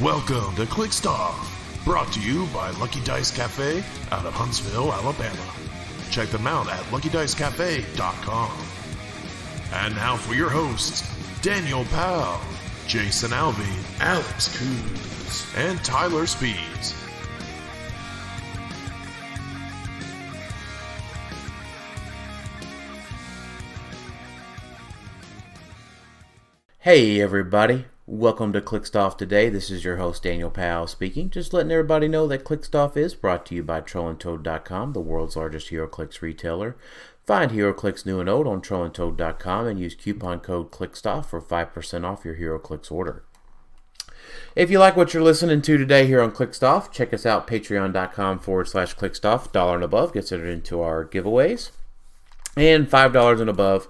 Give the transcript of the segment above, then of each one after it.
Welcome to Clixed Off, brought to you by Lucky Dice Cafe out of Huntsville, Alabama. Check them out at LuckyDiceCafe.com. And now for your hosts, Daniel Powell, Jason Alvey, Alex Coons, and Tyler Speeds. Hey everybody, welcome to Clixed Off today. This is your host Daniel Powell speaking. Just letting everybody know that Clixed Off is brought to you by TrollandToad.com, the world's largest HeroClix retailer. Find HeroClix new and old on TrollandToad.com and use coupon code CLIXEDOFF for 5% off your HeroClix order. If you like what you're listening to today here on Clixed Off, check us out, patreon.com/ClixedOff. $1 and above gets entered into our giveaways, and $5 and above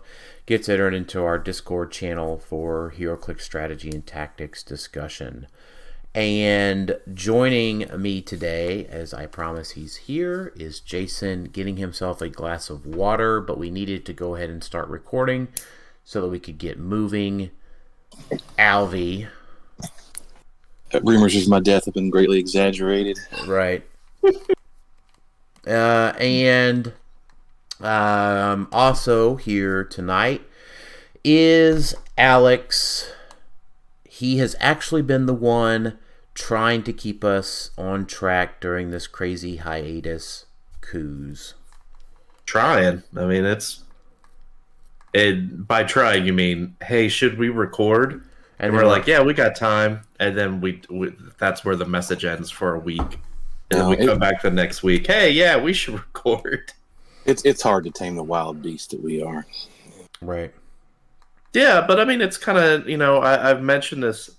gets entered into our Discord channel for HeroClix strategy and tactics discussion. And joining me today, as I promise he's here, is Jason getting himself a glass of water, but we needed to go ahead and start recording so that we could get moving. Alvey. Rumors of my death have been greatly exaggerated. Right. And also here tonight is Alex. He has actually been the one trying to keep us on track during this crazy hiatus cruise. Trying. I mean, by trying, you mean, hey, should we record? And we're like, yeah, we got time. And then we that's where the message ends for a week. And then we come back the next week. Hey, yeah, we should record. It's hard to tame the wild beast that we are. Right. Yeah, but I mean, it's kind of, I've mentioned this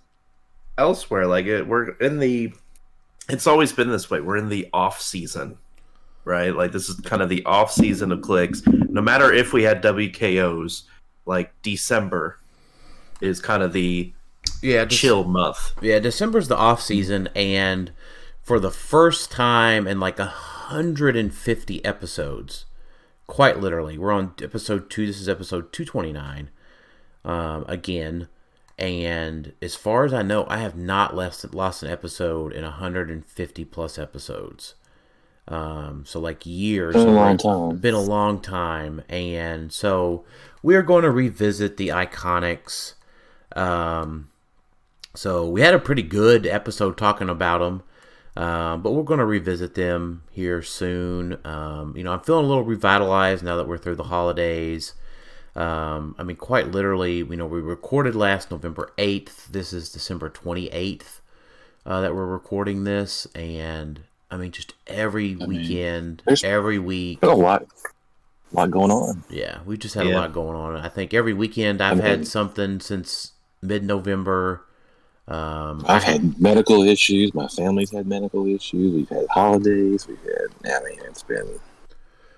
elsewhere. Like, it's always been this way. We're in the off season, right? Like, this is kind of the off season of Clix. No matter if we had WKOs, like December is kind of the chill month. Yeah, December's the off season, and for the first time in like 150 episodes, quite literally, we're on episode 2. This is episode 229. Again, and as far as I know, I have not lost an episode in 150 plus episodes. So like years. Been a long time. Been a long time, and so we are going to revisit the Iconics. So we had a pretty good episode talking about them. But we're going to revisit them here soon. I'm feeling a little revitalized now that we're through the holidays. I mean, quite literally, we recorded last November 8th. This is December 28th that we're recording this. And, I mean, just every weekend, every week. There's a lot going on. Yeah, we just had a lot going on. I think every weekend I've had something since mid-November. I've had medical issues. My family's had medical issues. We've had holidays. It's been...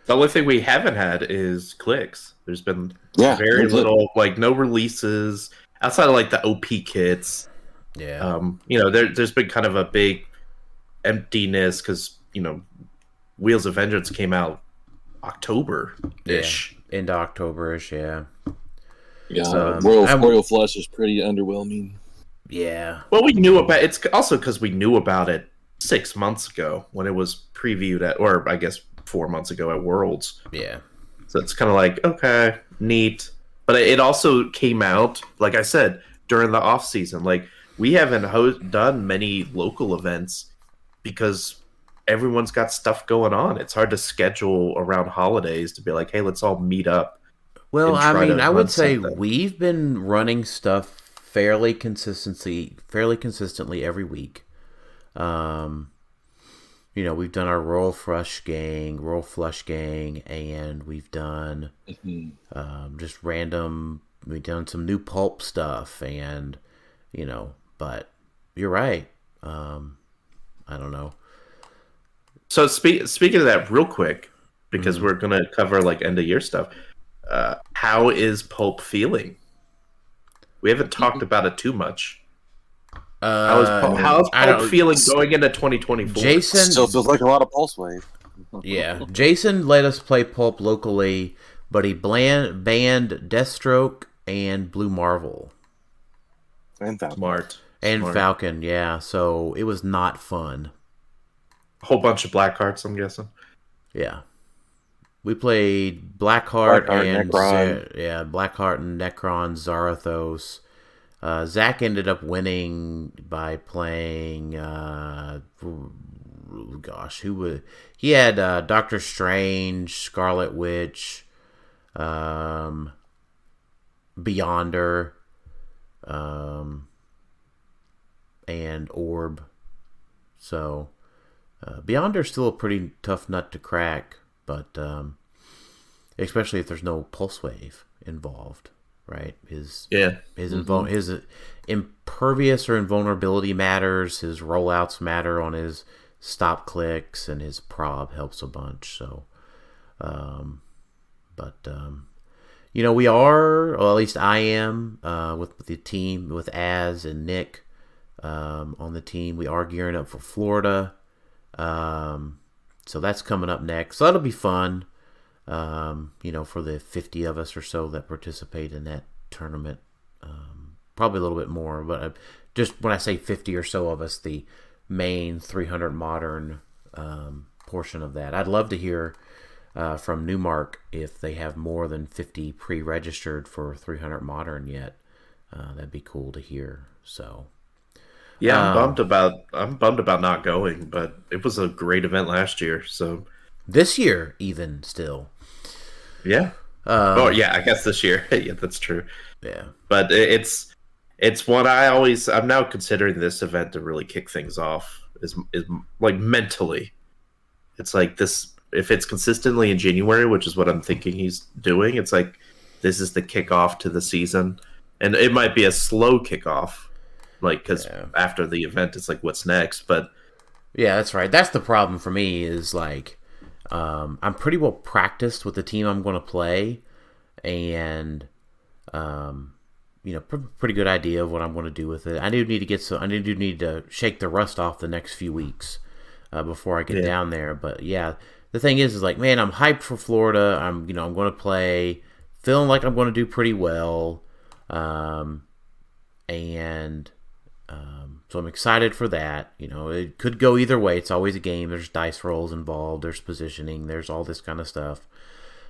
The only thing we haven't had is Clix. There's been very little, like, no releases outside of, like, the OP kits. Yeah. There's been kind of a big emptiness because, Wheels of Vengeance came out October-ish. Yeah. Into October-ish, yeah. Yeah, Royal Flush is pretty underwhelming. Yeah. Well, we knew about it. It's also because we knew about it 6 months ago when it was previewed or I guess 4 months ago at Worlds. Yeah. So it's kind of like, okay, neat. But it also came out, like I said, during the off season. Like, we haven't done many local events because everyone's got stuff going on. It's hard to schedule around holidays to be like, hey, let's all meet up. Well, I mean, I would say we've been running stuff fairly consistently every week. We've done our Royal Flush gang, and we've done just random. We've done some new pulp stuff, and but you're right. I don't know. So speaking of that, real quick, because we're gonna cover like end of year stuff. How is Pulp feeling? We haven't talked about it too much. How is Pulp feeling going into 2024? Jason still feels like a lot of Pulse Wave. Yeah, Jason let us play Pulp locally, but he banned Deathstroke and Blue Marvel. And Smart. And Smart. Falcon, yeah. So it was not fun. A whole bunch of black hearts, I'm guessing. Yeah. We played Blackheart and Necron. Blackheart and Necron, Zarathos. Zach ended up winning by playing he had Doctor Strange, Scarlet Witch, Beyonder, and Orb. So Beyonder's still a pretty tough nut to crack, but especially if there's no pulse wave involved, right? His impervious or invulnerability matters. His rollouts matter on his stop clicks, and his prob helps a bunch. So, we are, or at least I am, with the team, with Az and Nick on the team. We are gearing up for Florida. So that's coming up next. So that'll be fun, for the 50 of us or so that participate in that tournament. Probably a little bit more, but just when I say 50 or so of us, the main 300 modern portion of that. I'd love to hear from Newmark if they have more than 50 pre-registered for 300 modern yet. That'd be cool to hear. So yeah, I'm bummed about not going, but it was a great event last year. So this year, even still, yeah. I guess this year. Yeah, that's true. Yeah, but it's what I'm now considering this event to really kick things off. Is like mentally, it's like this. If it's consistently in January, which is what I'm thinking he's doing, it's like this is the kickoff to the season, and it might be a slow kickoff. Because after the event, it's like, what's next? But yeah, that's right. That's the problem for me is like, I'm pretty well practiced with the team I'm going to play, and pretty good idea of what I'm going to do with it. I do need to shake the rust off the next few weeks before I get down there. But yeah, the thing is like, man, I'm hyped for Florida. I'm going to play, feeling like I'm going to do pretty well, so I'm excited for that. It could go either way. It's always a game. There's dice rolls involved. There's positioning. There's all this kind of stuff.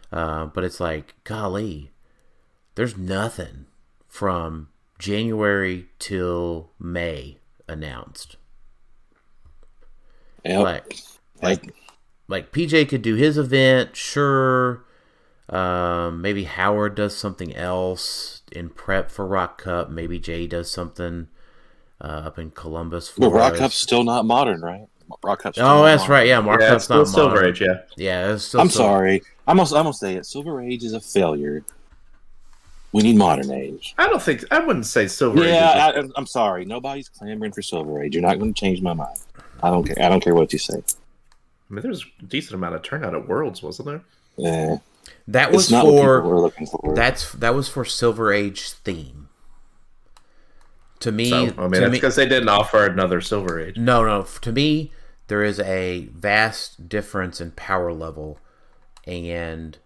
But it's like, golly, there's nothing from January till May announced. Yep. Like PJ could do his event, sure. Maybe Howard does something else in prep for Rock Cup. Maybe Jay does something up in Columbus. Well, Rock Cup's still not modern, right? Rock Cup's still not modern. right. Yeah, Rock Cup's not Silver modern. Age. Yeah. It's still I'm sorry. I'm gonna say it. Silver Age is a failure. We need Modern Age. I wouldn't say Silver Age. Yeah, I'm sorry. Nobody's clamoring for Silver Age. You're not going to change my mind. I don't care. I don't care what you say. I mean, there was a decent amount of turnout at Worlds, wasn't there? Yeah. That was not for. What we're looking for. That was for Silver Age theme. To me, it's because they didn't offer another Silver Age. No. To me, there is a vast difference in power level and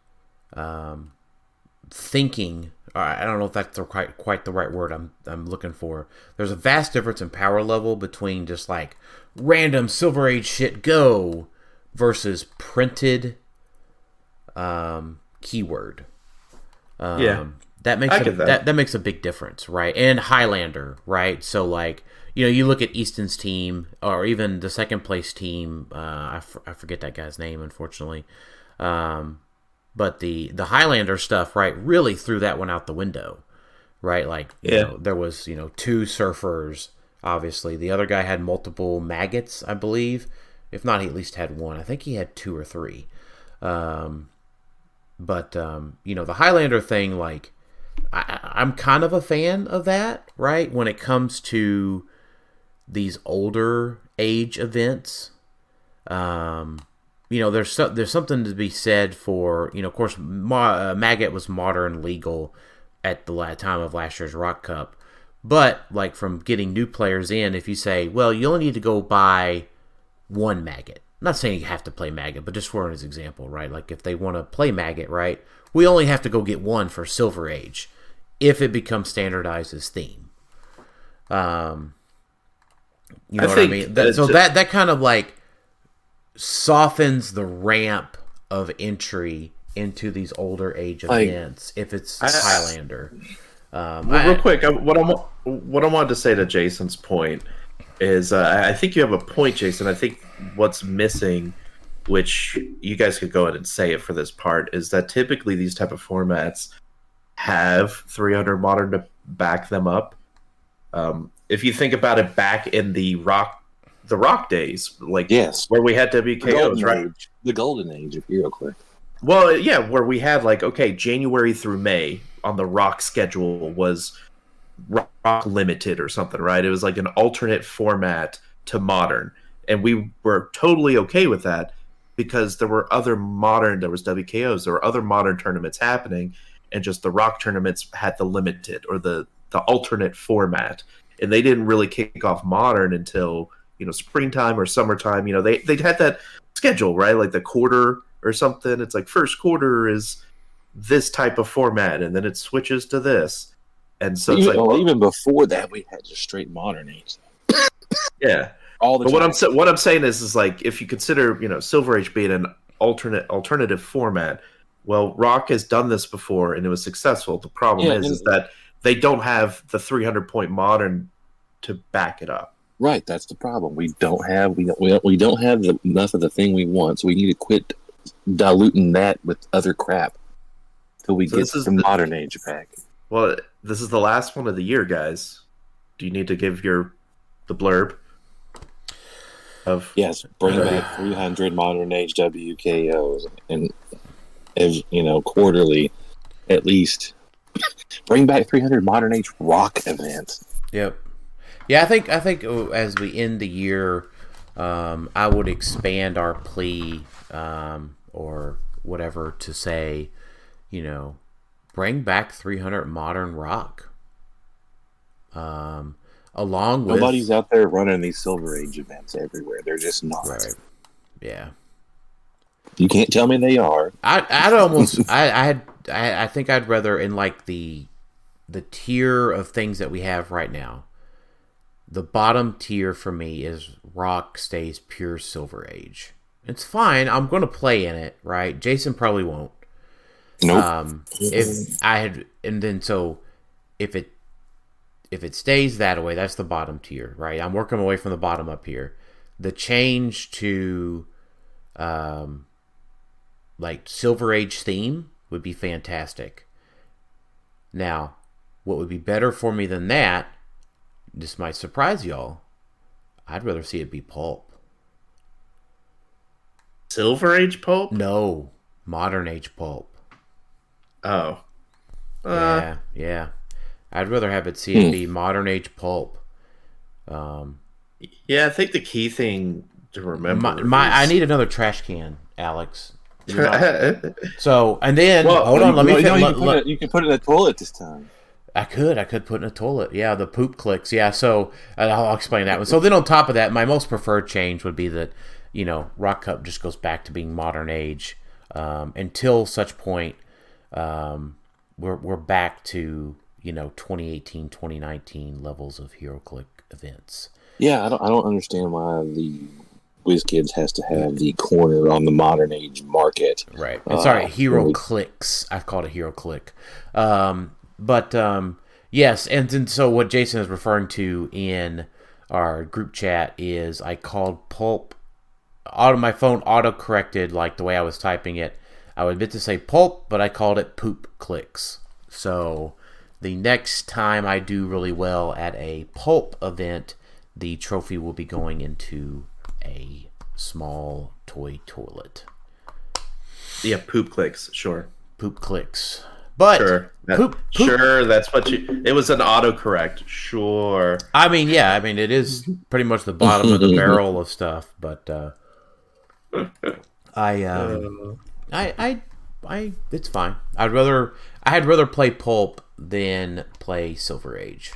thinking. I don't know if that's quite the right word I'm looking for. There's a vast difference in power level between just like random Silver Age shit go versus printed keyword. That makes a big difference, right? And Highlander, right? So like, you look at Easton's team or even the second place team. I forget that guy's name, unfortunately. But the Highlander stuff, right, really threw that one out the window, right? Like, there was, 2 surfers, obviously. The other guy had multiple maggots, I believe. If not, he at least had one. I think he had 2 or 3. The Highlander thing, like, I'm kind of a fan of that, right? When it comes to these older age events, there's something to be said for, of course, Maggot was modern legal at the time of last year's Rock Cup. But, like, from getting new players in, if you say, well, you only need to go buy 1 Maggot. I'm not saying you have to play Maggot, but just for an example, right? Like, if they want to play Maggot, right, we only have to go get 1 for Silver Age if it becomes standardized as theme. You know what I mean? That kind of like softens the ramp of entry into these older age events if it's Highlander. Real quick, what I wanted to say to Jason's point is I think you have a point, Jason. I think what's missing, which you guys could go ahead and say it for this part, is that typically these type of formats have 300 modern to back them up. If you think about it, back in the rock days, like where we had WKOs, right? The golden age of HeroClix. Well, yeah, where we had like, okay, January through May on the rock schedule was rock limited or something, right? It was like an alternate format to modern, and we were totally okay with that because there were other modern, there was WKOs, there were other modern tournaments happening, and just the rock tournaments had the limited or the alternate format, and they didn't really kick off modern until, you know, springtime or summertime. You know, they had that schedule, right? Like the quarter or something. It's like first quarter is this type of format, and then it switches to this. And so it's even before that, we had just straight modern age. Yeah, all the but time. what I'm saying is like, if you consider, you know, Silver Age being an alternative format, well, Rock has done this before and it was successful. The problem is that they don't have the 300-point modern to back it up. Right, that's the problem. We don't have enough of the thing we want, so we need to quit diluting that with other crap till we get the modern age back. Well, this is the last one of the year, guys. Do you need to give the blurb of? Yes, bring back 300 modern age WKOs, and as you know, quarterly, at least. Bring back 300 modern age rock events. Yep. Yeah, I think as we end the year, I would expand our plea or whatever to say, you know, bring back 300 modern rock. Along with nobody's out there running these Silver Age events everywhere. They're just not. Right. Yeah. You can't tell me they are. I think I'd rather, in like the tier of things that we have right now, the bottom tier for me is Rock stays pure Silver Age. It's fine. I'm going to play in it, right? Jason probably won't. Nope. If it stays that way, that's the bottom tier, right? I'm working my way from the bottom up here. The change to like Silver Age theme would be fantastic. Now, what would be better for me than that, this might surprise y'all, I'd rather see it be pulp. Silver Age pulp? No, modern age pulp. Oh. Yeah. I'd rather have it see it be modern age pulp. Yeah, I think the key thing to remember I need another trash can, Alex. You know? So, and then hold on, you can put it in a toilet this time. I could put in a toilet. Yeah, the poop Clix. Yeah, so I'll explain that one. So then on top of that, my most preferred change would be that, you know, Rock Cup just goes back to being modern age until such point we're back to, you know, 2018, 2019 levels of HeroClix events. Yeah, I don't understand why the WizKids has to have the corner on the modern age market. Right. Sorry, HeroClix. I called it HeroClix. But yes, and then so what Jason is referring to in our group chat is I called pulp. My phone auto-corrected like the way I was typing it. I would meant to say pulp, but I called it poop Clix. So the next time I do really well at a pulp event, the trophy will be going into a small toy toilet. Yeah, poop Clix, sure. Poop Clix. But sure, sure, that's what it was an autocorrect, sure. I mean, yeah, it is pretty much the bottom of the barrel of stuff, but I it's fine. I'd rather play pulp than play Silver Age.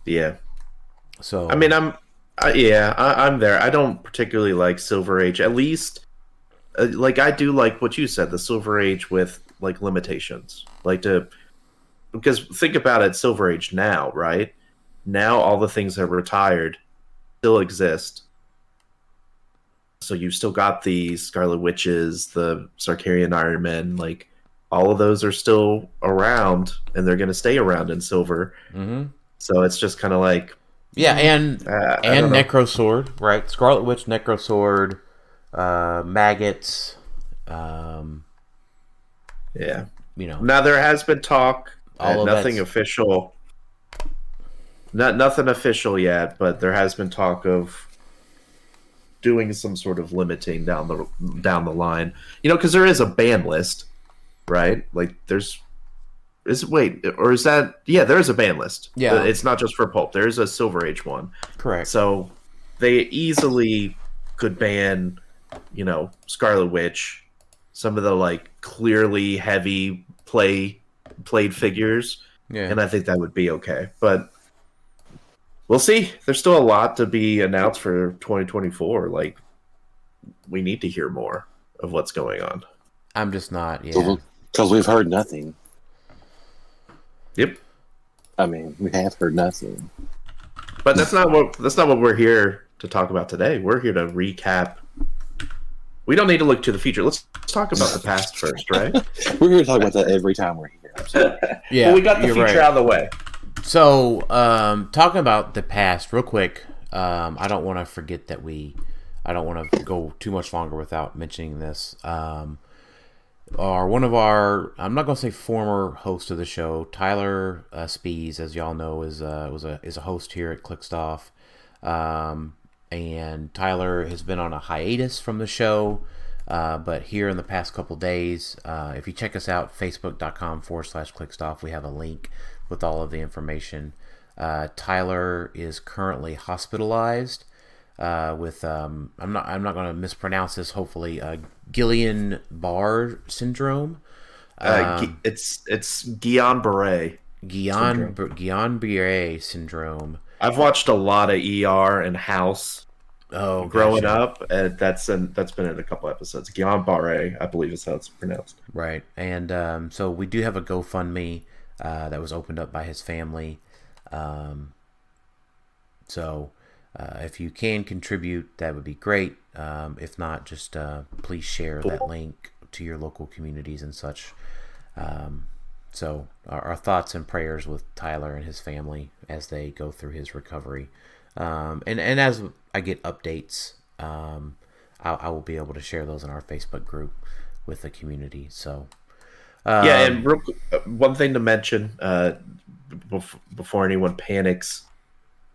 Yeah. So I mean, I'm there. I don't particularly like Silver Age. At least, like I do like what you said, the Silver Age with like limitations, because think about it, Silver Age now, right? Now all the things are retired still exist. So you've still got the Scarlet Witches, the Sarkarian Iron Men, like all of those are still around, and they're going to stay around in Silver. Mm-hmm. So it's just kind of like, and I don't know. Necrosword, right? Scarlet Witch, Necrosword, maggots. Yeah. Now there has been talk. All of nothing that's... official. Nothing official yet, but there has been talk of doing some sort of limiting down the line. Because there is a ban list, right? Like there is that? Yeah, there is a ban list. Yeah, it's not just for pulp. There is a Silver Age one. Correct. So they easily could ban, Scarlet Witch, some of the like clearly heavy played figures, and I think that would be okay. But we'll see. There's still a lot to be announced for 2024. Like, we need to hear more of what's going on. I'm just not. Yeah, because we've heard nothing. Yep. I mean, we have heard nothing. But that's not what we're here to talk about today. We're here to recap. We don't need to look to the future. Let's talk about the past first, right? We're going to talk about that every time we're here. Yeah, well, we got the future out of the way. So, talking about the past real quick, I don't want to forget that I don't want to go too much longer without mentioning this. One of our, I'm not going to say former host of the show, Tyler Spees, as y'all know, is a host here at Clixed Off. And Tyler has been on a hiatus from the show, but here in the past couple days, if you check us out, facebook.com/ClixedOff, we have a link with all of the information. Tyler is currently hospitalized with I'm not going to mispronounce this. Hopefully, Guillain-Barré syndrome. It's Guillain-Barré. Guillain-Barré syndrome. I've watched a lot of ER and House. Growing up, and that's been in a couple episodes. Guillain-Barré, I believe is how it's pronounced. Right, and so we do have a GoFundMe that was opened up by his family. So if you can contribute, that would be great. If not, just please share that link to your local communities and such. So our thoughts and prayers with Tyler and his family as they go through his recovery. And as I get updates, I will be able to share those in our Facebook group with the community. So and one thing to mention before anyone panics,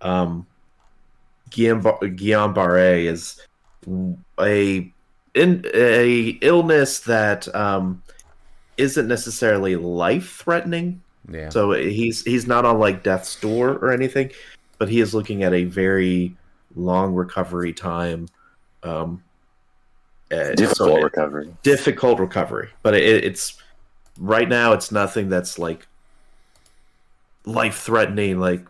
Guillain-Barré is a illness that isn't necessarily life-threatening. Yeah. So he's not on like death's door or anything, but he is looking at a very long recovery time. Difficult recovery. But it's right now. It's nothing that's like life-threatening, like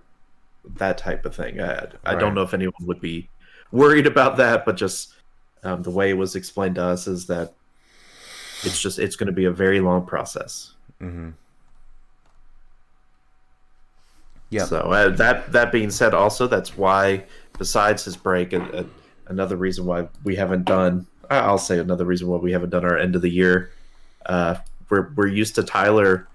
that type of thing. I don't know if anyone would be worried about that, but just the way it was explained to us is that it's going to be a very long process. Mm-hmm. Yeah. So that being said, also that's why, besides his break, another reason why we haven't done, I'll say another reason why we haven't done our end of the year. We're used to Tyler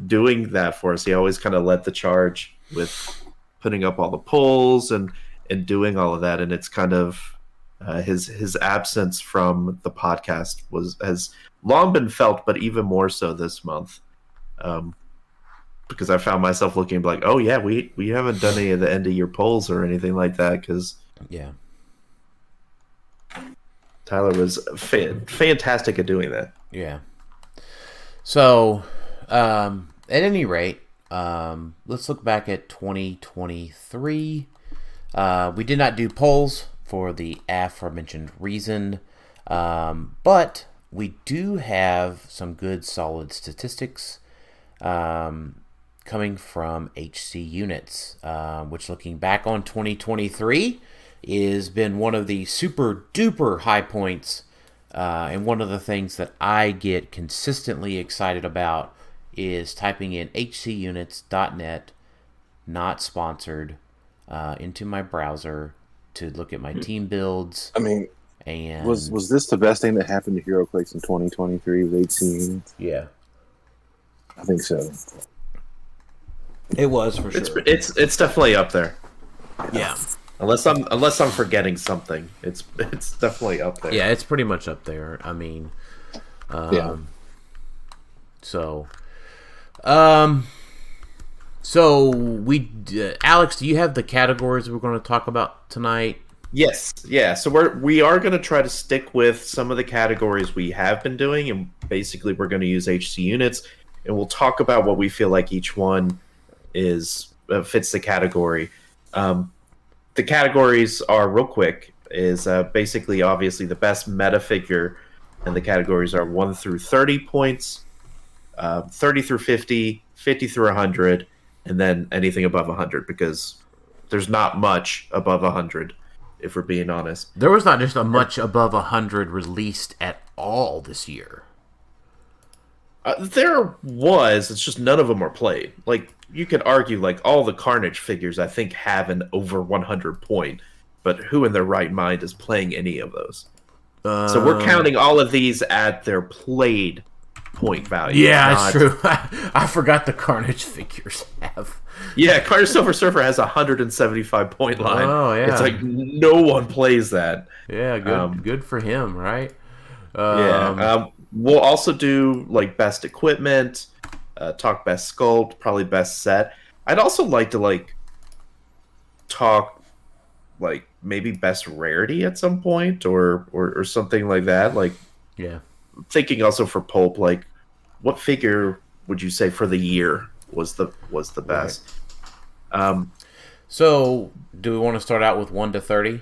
doing that for us. He always kind of led the charge with putting up all the polls and doing all of that, and it's kind of his absence from the podcast has long been felt, but even more so this month. Because I found myself looking like, oh yeah, we haven't done any of the end of year polls or anything like that, because Tyler was fantastic at doing that. Yeah. So, at any rate, let's look back at 2023. We did not do polls for the aforementioned reason, but we do have some good solid statistics coming from HC Units, which, looking back on 2023, has been one of the super duper high points, and one of the things that I get consistently excited about is typing in hcunits.net, not sponsored, into my browser to look at my team builds. I mean, and was this the best thing that happened to HeroClix in 2023 with 18 units? Yeah, I think so. it was for sure. It's definitely up there. Yeah. Unless I'm forgetting something, it's definitely up there. Yeah, it's pretty much up there. I mean, So we, Alex, do you have the categories we're going to talk about tonight? Yes, yeah. So we are going to try to stick with some of the categories we have been doing, and basically we're going to use HC units, and we'll talk about what we feel like each one is fits the category. The categories are real quick. Is basically obviously the best meta figure, and the categories are 1 through 30 points, 30 through 50, 50 through 100, and then anything above 100, because there's not much above 100, if we're being honest. There was not just a much above 100 released at all this year. There was. It's just none of them are played. Like, you could argue, like, all the Carnage figures, I think, have an over 100 point, but who in their right mind is playing any of those? So we're counting all of these at their played point value. Yeah, it's true. I forgot the Carnage figures have. Yeah, Carnage Silver Surfer has a 175 point line. Oh, yeah. It's like no one plays that. Yeah, good for him, right? We'll also do like best equipment, talk best sculpt, probably best set. I'd also like to talk like maybe best rarity at some point or something like that. Like, yeah, thinking also for Pulp, like what figure would you say for the year was the best? Right. So do we want to start out with 1 to 30?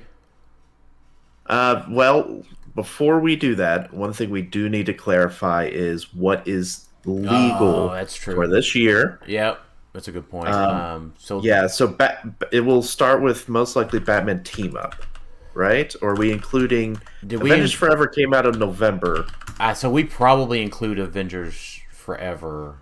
Well, before we do that, one thing we do need to clarify is what is legal that's true. For this year. Yep, that's a good point. So it will start with most likely Batman Team Up, right? Or are we including Avengers Forever came out in November. So we probably include Avengers Forever,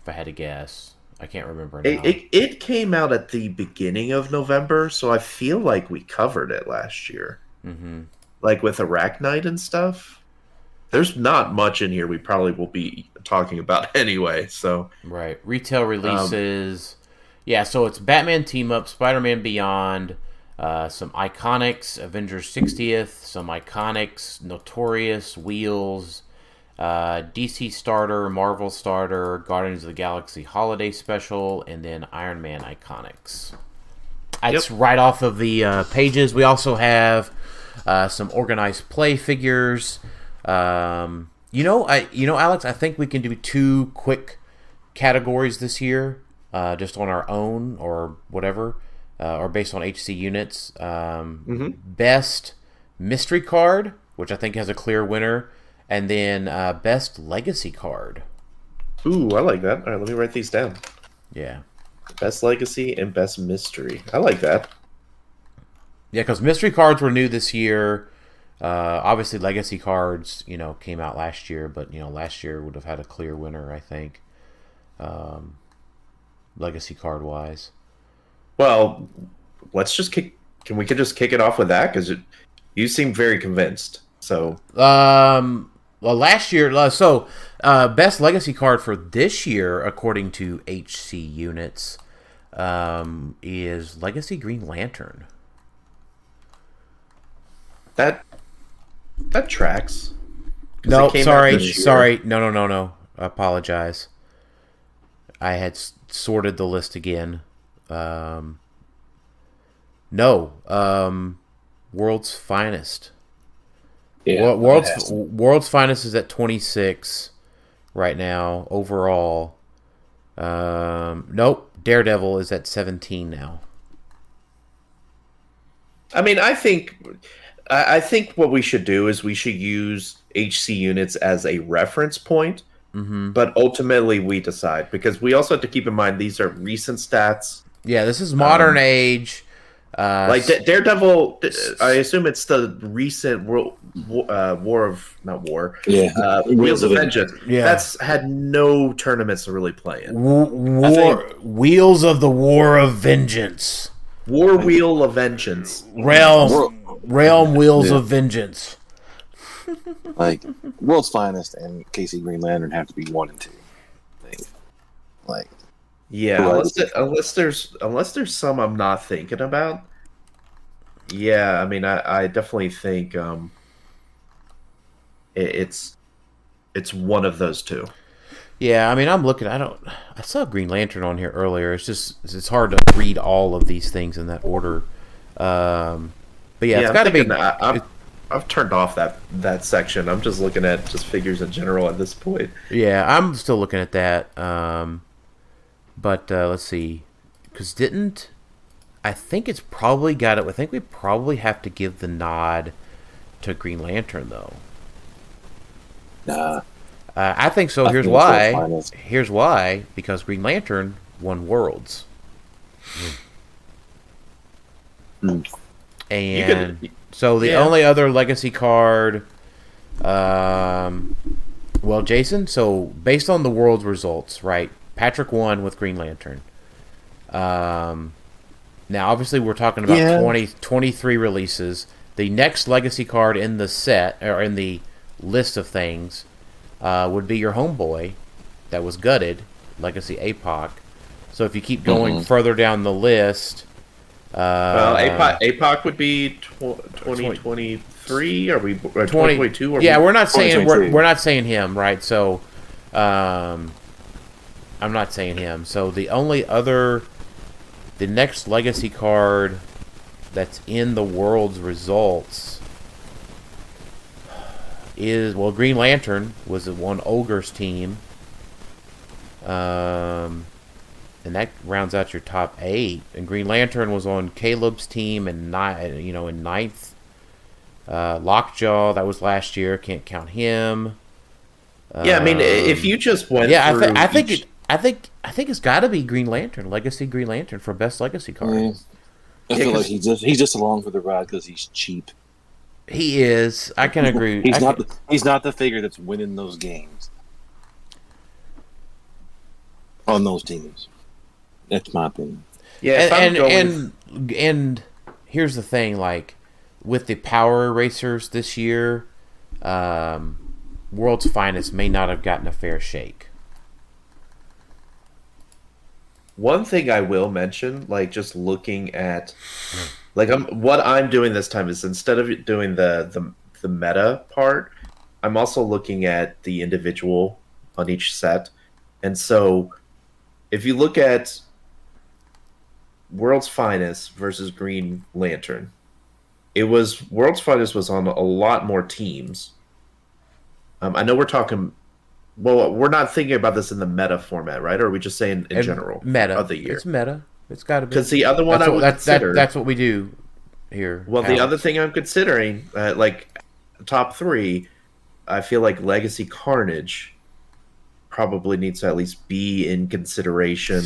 if I had to guess. I can't remember now. It came out at the beginning of November, so I feel like we covered it last year. Mm-hmm. Like with Arachnite and stuff. There's not much in here we probably will be talking about anyway. So right, retail releases. So it's Batman Team Up, Spider-Man Beyond, some Iconics, Avengers 60th, some Iconics, Notorious, Wheels, DC Starter, Marvel Starter, Guardians of the Galaxy Holiday Special, and then Iron Man Iconics. It's right off of the pages. We also have some organized play figures. Alex, I think we can do 2 quick categories this year, just on our own or whatever, or based on HC units. Best mystery card, which I think has a clear winner, and then best legacy card. Ooh, I like that. All right, let me write these down. Yeah. Best legacy and best mystery. I like that. Yeah, because mystery cards were new this year. Obviously, legacy cards, came out last year, but last year would have had a clear winner, I think, legacy card wise. Well, let's just kick it off with that because you seem very convinced. So, last year, best legacy card for this year, according to HC units, is Legacy Green Lantern. That tracks. No, sorry. No. I apologize. I had sorted the list again. World's Finest. Yeah, World's Finest is at 26 right now overall. Nope. Daredevil is at 17 now. I mean, I think what we should do is we should use HC units as a reference point, but ultimately we decide, because we also have to keep in mind these are recent stats. Yeah, this is modern age. Like Daredevil, I assume it's the recent Wheels of Vengeance. Yeah. That's had no tournaments to really play in. Wheels of the War of Vengeance. War Wheel of Vengeance. Realm Wheels of Vengeance. Like, World's Finest and KC Green Lantern have to be 1 and 2. I think. Like, yeah, unless there's some I'm not thinking about. Yeah, I mean, I definitely think it's one of those two. Yeah, I mean, I'm looking. I saw Green Lantern on here earlier. It's hard to read all of these things in that order. But yeah, it's got to be. I've turned off that section. I'm just looking at just figures in general at this point. Yeah, I'm still looking at that. But let's see, because I think it's probably got it. I think we probably have to give the nod to Green Lantern though. Nah. I think so. Here's why. Here's why. Because Green Lantern won Worlds. And so the only other legacy card, well, Jason, so based on the Worlds results, right, Patrick won with Green Lantern. Now, obviously, we're talking about 23 releases. The next legacy card in the set, or in the list of things, would be your homeboy that was gutted, Legacy APOC. So if you keep going further down the list... well, APOC would be 2023, or 2022? Yeah, we're not saying we're not saying him, right? So, I'm not saying him. So the next legacy card that's in the World's results is, well, Green Lantern was on Ogre's team, and that rounds out your top 8. And Green Lantern was on Caleb's team in ninth. Lockjaw, that was last year. Can't count him. Yeah, I mean, if you just went through I think it's got to be Green Lantern, Legacy Green Lantern for best legacy card. I feel like he's just along for the ride because he's cheap. He is. I can agree. He's not the figure that's winning those games on those teams. That's my opinion. Yeah, and here's the thing: like with the Power Racers this year, World's Finest may not have gotten a fair shake. One thing I will mention, like just looking at, like what I'm doing this time is instead of doing the meta part, I'm also looking at the individual on each set, and so if you look at World's Finest versus Green Lantern, World's Finest was on a lot more teams. I know we're talking. Well, we're not thinking about this in the meta format, right? Or are we just saying in general? Meta of the year. It's meta. It's got to be. Because the other one that's what we do here. Well, the other thing I'm considering, like top 3, I feel like Legacy Carnage probably needs to at least be in consideration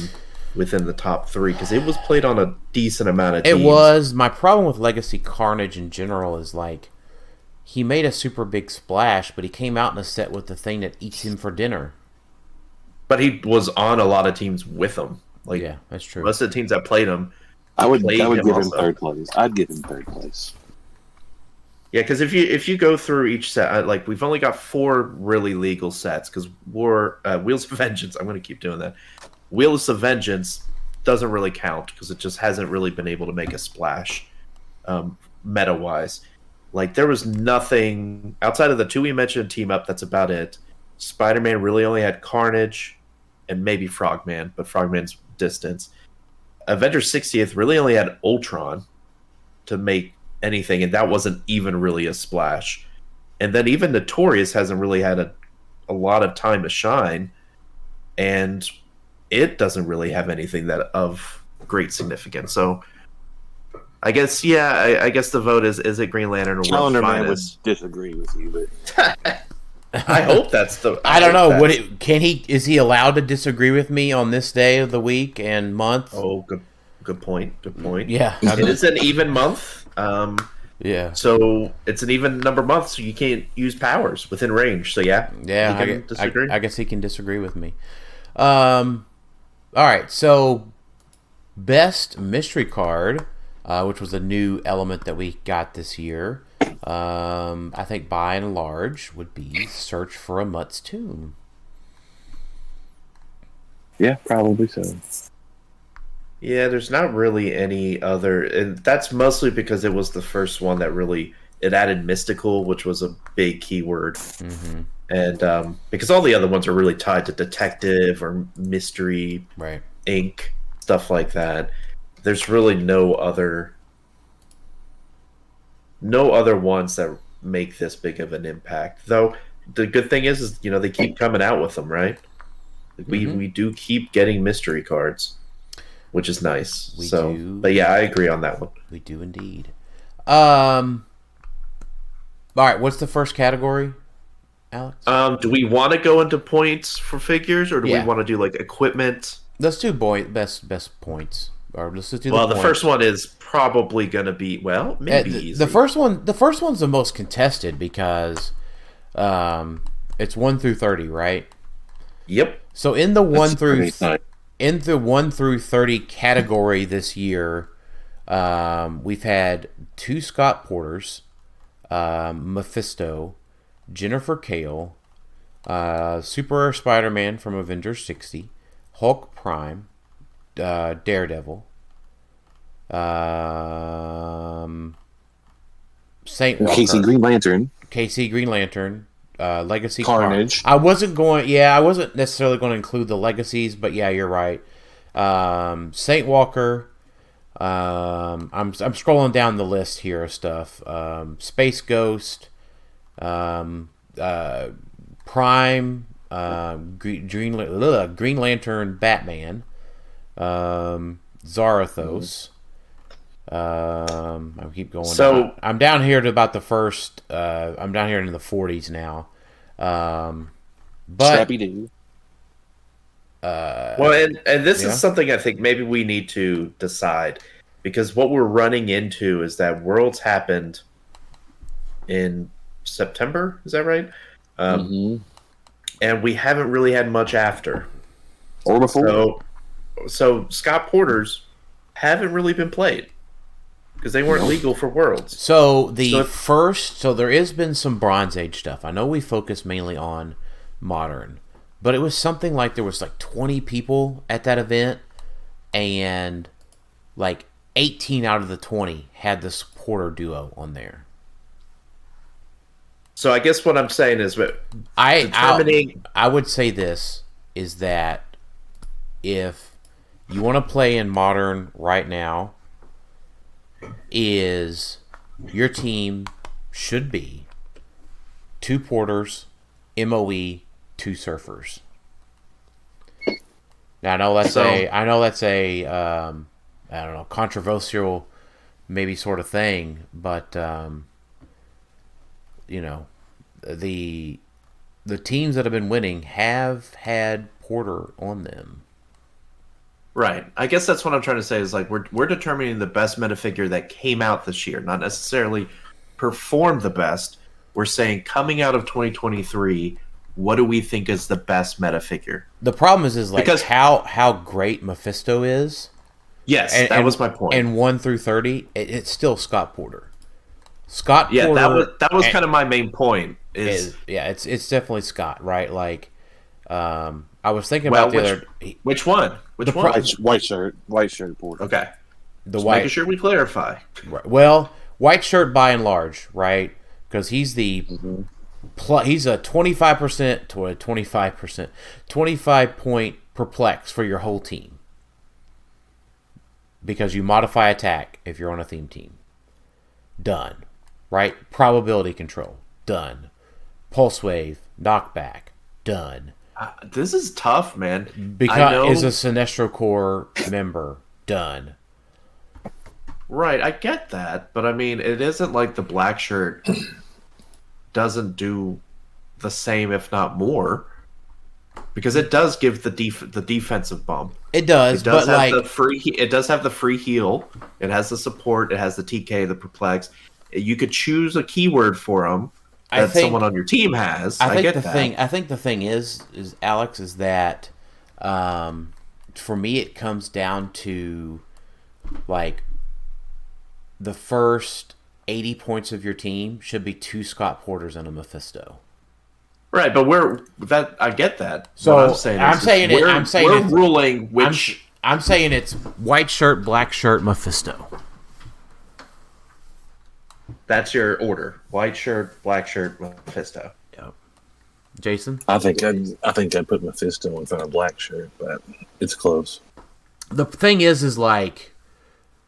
within the top 3 because it was played on a decent amount of teams. It was. My problem with Legacy Carnage in general is like he made a super big splash, but he came out in a set with the thing that eats him for dinner. But he was on a lot of teams with him. Like, yeah, that's true. Most of the teams that played him, I would give him third place. I'd give him third place. Yeah, because if you go through each set, like we've only got 4 really legal sets because Wheels of Vengeance. I'm going to keep doing that. Wheels of Vengeance doesn't really count because it just hasn't really been able to make a splash, meta wise. Like there was nothing outside of the 2 we mentioned team up. That's about it. Spider-Man really only had Carnage and maybe Frogman, but Frogman's distance. Avengers 60th really only had Ultron to make anything, and that wasn't even really a splash. And then even Notorious hasn't really had a lot of time to shine, and it doesn't really have anything that of great significance. So I guess, I guess the vote is it Green Lantern or World's Finest? Man would disagree with you, but I hope that's the. I don't know. Is he allowed to disagree with me on this day of the week and month? Oh, good point. Good point. Yeah, it is an even month. Yeah. So it's an even number month, so you can't use powers within range. So yeah. I guess he can disagree with me. All right. So Best mystery card, which was a new element that we got this year, I think by and large would be Search for a Mutt's Tomb. Yeah, probably so. Yeah, there's not really any other, and that's mostly because it was the first one that really it added mystical, which was a big keyword, and because all the other ones are really tied to detective or mystery, right? Ink, stuff like that. There's really no other ones that make this big of an impact. Though the good thing is they keep coming out with them, right? We do keep getting mystery cards, which is nice. We do. But yeah, I agree on that one. We do indeed. All right, what's the first category, Alex? Do we want to go into points for figures, or do we want to do like equipment? Let's do best points. Or let's just do the first one is probably going to be maybe easy. The first one's the most contested because it's 1 through 30, right? Yep. So in the 1 through 30 category this year, we've had 2 Scott Porters, Mephisto, Jennifer Kale, Super Rare Spider-Man from Avengers 60, Hulk Prime, Daredevil, Saint Walker, KC Green Lantern, Legacy Carnage. I wasn't necessarily going to include the legacies, but yeah, you're right. Saint Walker. I'm scrolling down the list here of stuff. Space Ghost, Prime, Green Lantern, Batman, Zarathos. I keep going. So I'm down here to about the first. I'm down here in the 40s now. But Scrappy Doo. and this is something I think maybe we need to decide, because what we're running into is that Worlds happened in September. Is that right? And we haven't really had much after. Or before. So Scott Porters haven't really been played because they weren't legal for Worlds. So there has been some Bronze Age stuff. I know we focus mainly on Modern, but it was something like there was like 20 people at that event, and like 18 out of the 20 had the supporter duo on there. So I guess what I'm saying is, I would say this is that if you want to play in Modern right now, is your team should be 2 Porters, MOE, 2 Surfers. Now I know that's a I don't know, controversial maybe sort of thing, but the teams that have been winning have had Porter on them. Right. I guess that's what I'm trying to say is like we're determining the best meta figure that came out this year, not necessarily performed the best. We're saying coming out of 2023, what do we think is the best meta figure? The problem is like because how great Mephisto is. Yes, that was my point. And 1 through 30, it's still Scott Porter. Porter. That was kind of my main point. It's definitely Scott, right? Like, I was thinking about which one? White shirt Porter. Okay, making sure we clarify. Right. Well, white shirt by and large, right? Because he's he's a 25% to a 25%, 25-point perplex for your whole team. Because you modify attack if you're on a theme team. Done. Right? Probability control. Done. Pulse wave. Knockback. Done. This is tough, man. Because is a Sinestro Corps member. Done. Right, I get that. But I mean, it isn't like the black shirt doesn't do the same, if not more. Because it does give the defensive bump. It does, it does have the free heal. It has the support. It has the TK, the perplex. You could choose a keyword for them that someone on your team has. I think the thing is Alex, is that for me it comes down to like the first 80 points of your team should be 2 Scott Porters and a Mephisto. Right, but I get that. So what I'm saying we're ruling which. I'm saying it's white shirt, black shirt, Mephisto. That's your order: white shirt, black shirt, Mephisto. Yep. Jason, I think I'd put Mephisto in front of black shirt, but it's close. The thing is like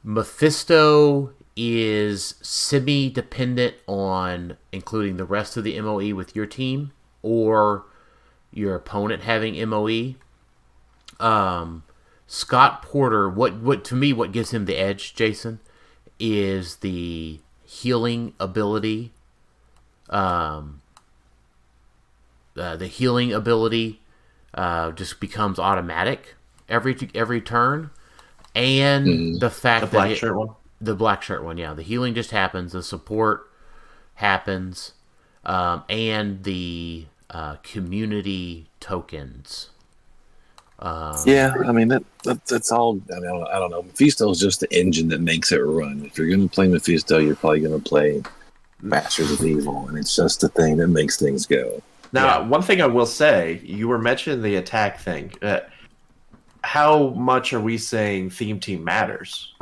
Mephisto is semi-dependent on including the rest of the MOE with your team or your opponent having MOE. Scott Porter, what to me, what gives him the edge, Jason, is the healing ability. The healing ability just becomes automatic every turn, and the fact the black shirt one. The black shirt one, yeah. The healing just happens. The support happens, and the community tokens. Yeah, I mean that's all. I don't know. Mephisto's just the engine that makes it run. If you're going to play Mephisto, you're probably going to play Masters of Evil, and it's just the thing that makes things go. Now, one thing I will say, you were mentioning the attack thing. How much are we saying theme team matters?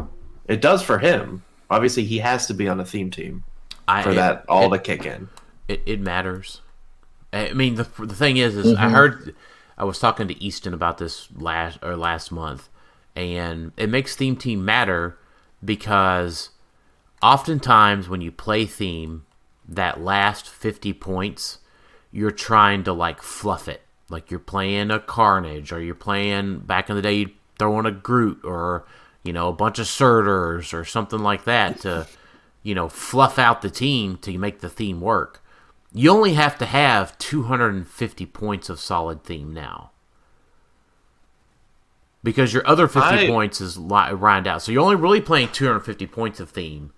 It does for him. Obviously, he has to be on a theme team for that to kick in. It matters. I mean, the thing is I was talking to Easton about this last month, and it makes theme team matter because oftentimes when you play theme, that last 50 points, you're trying to like fluff it. Like you're playing a Carnage, or you're playing, back in the day, you'd throw in a Groot, or a bunch of Surters or something like that to, fluff out the team to make the theme work. You only have to have 250 points of solid theme now, because your other 50 points is lined out. So you're only really playing 250 points of theme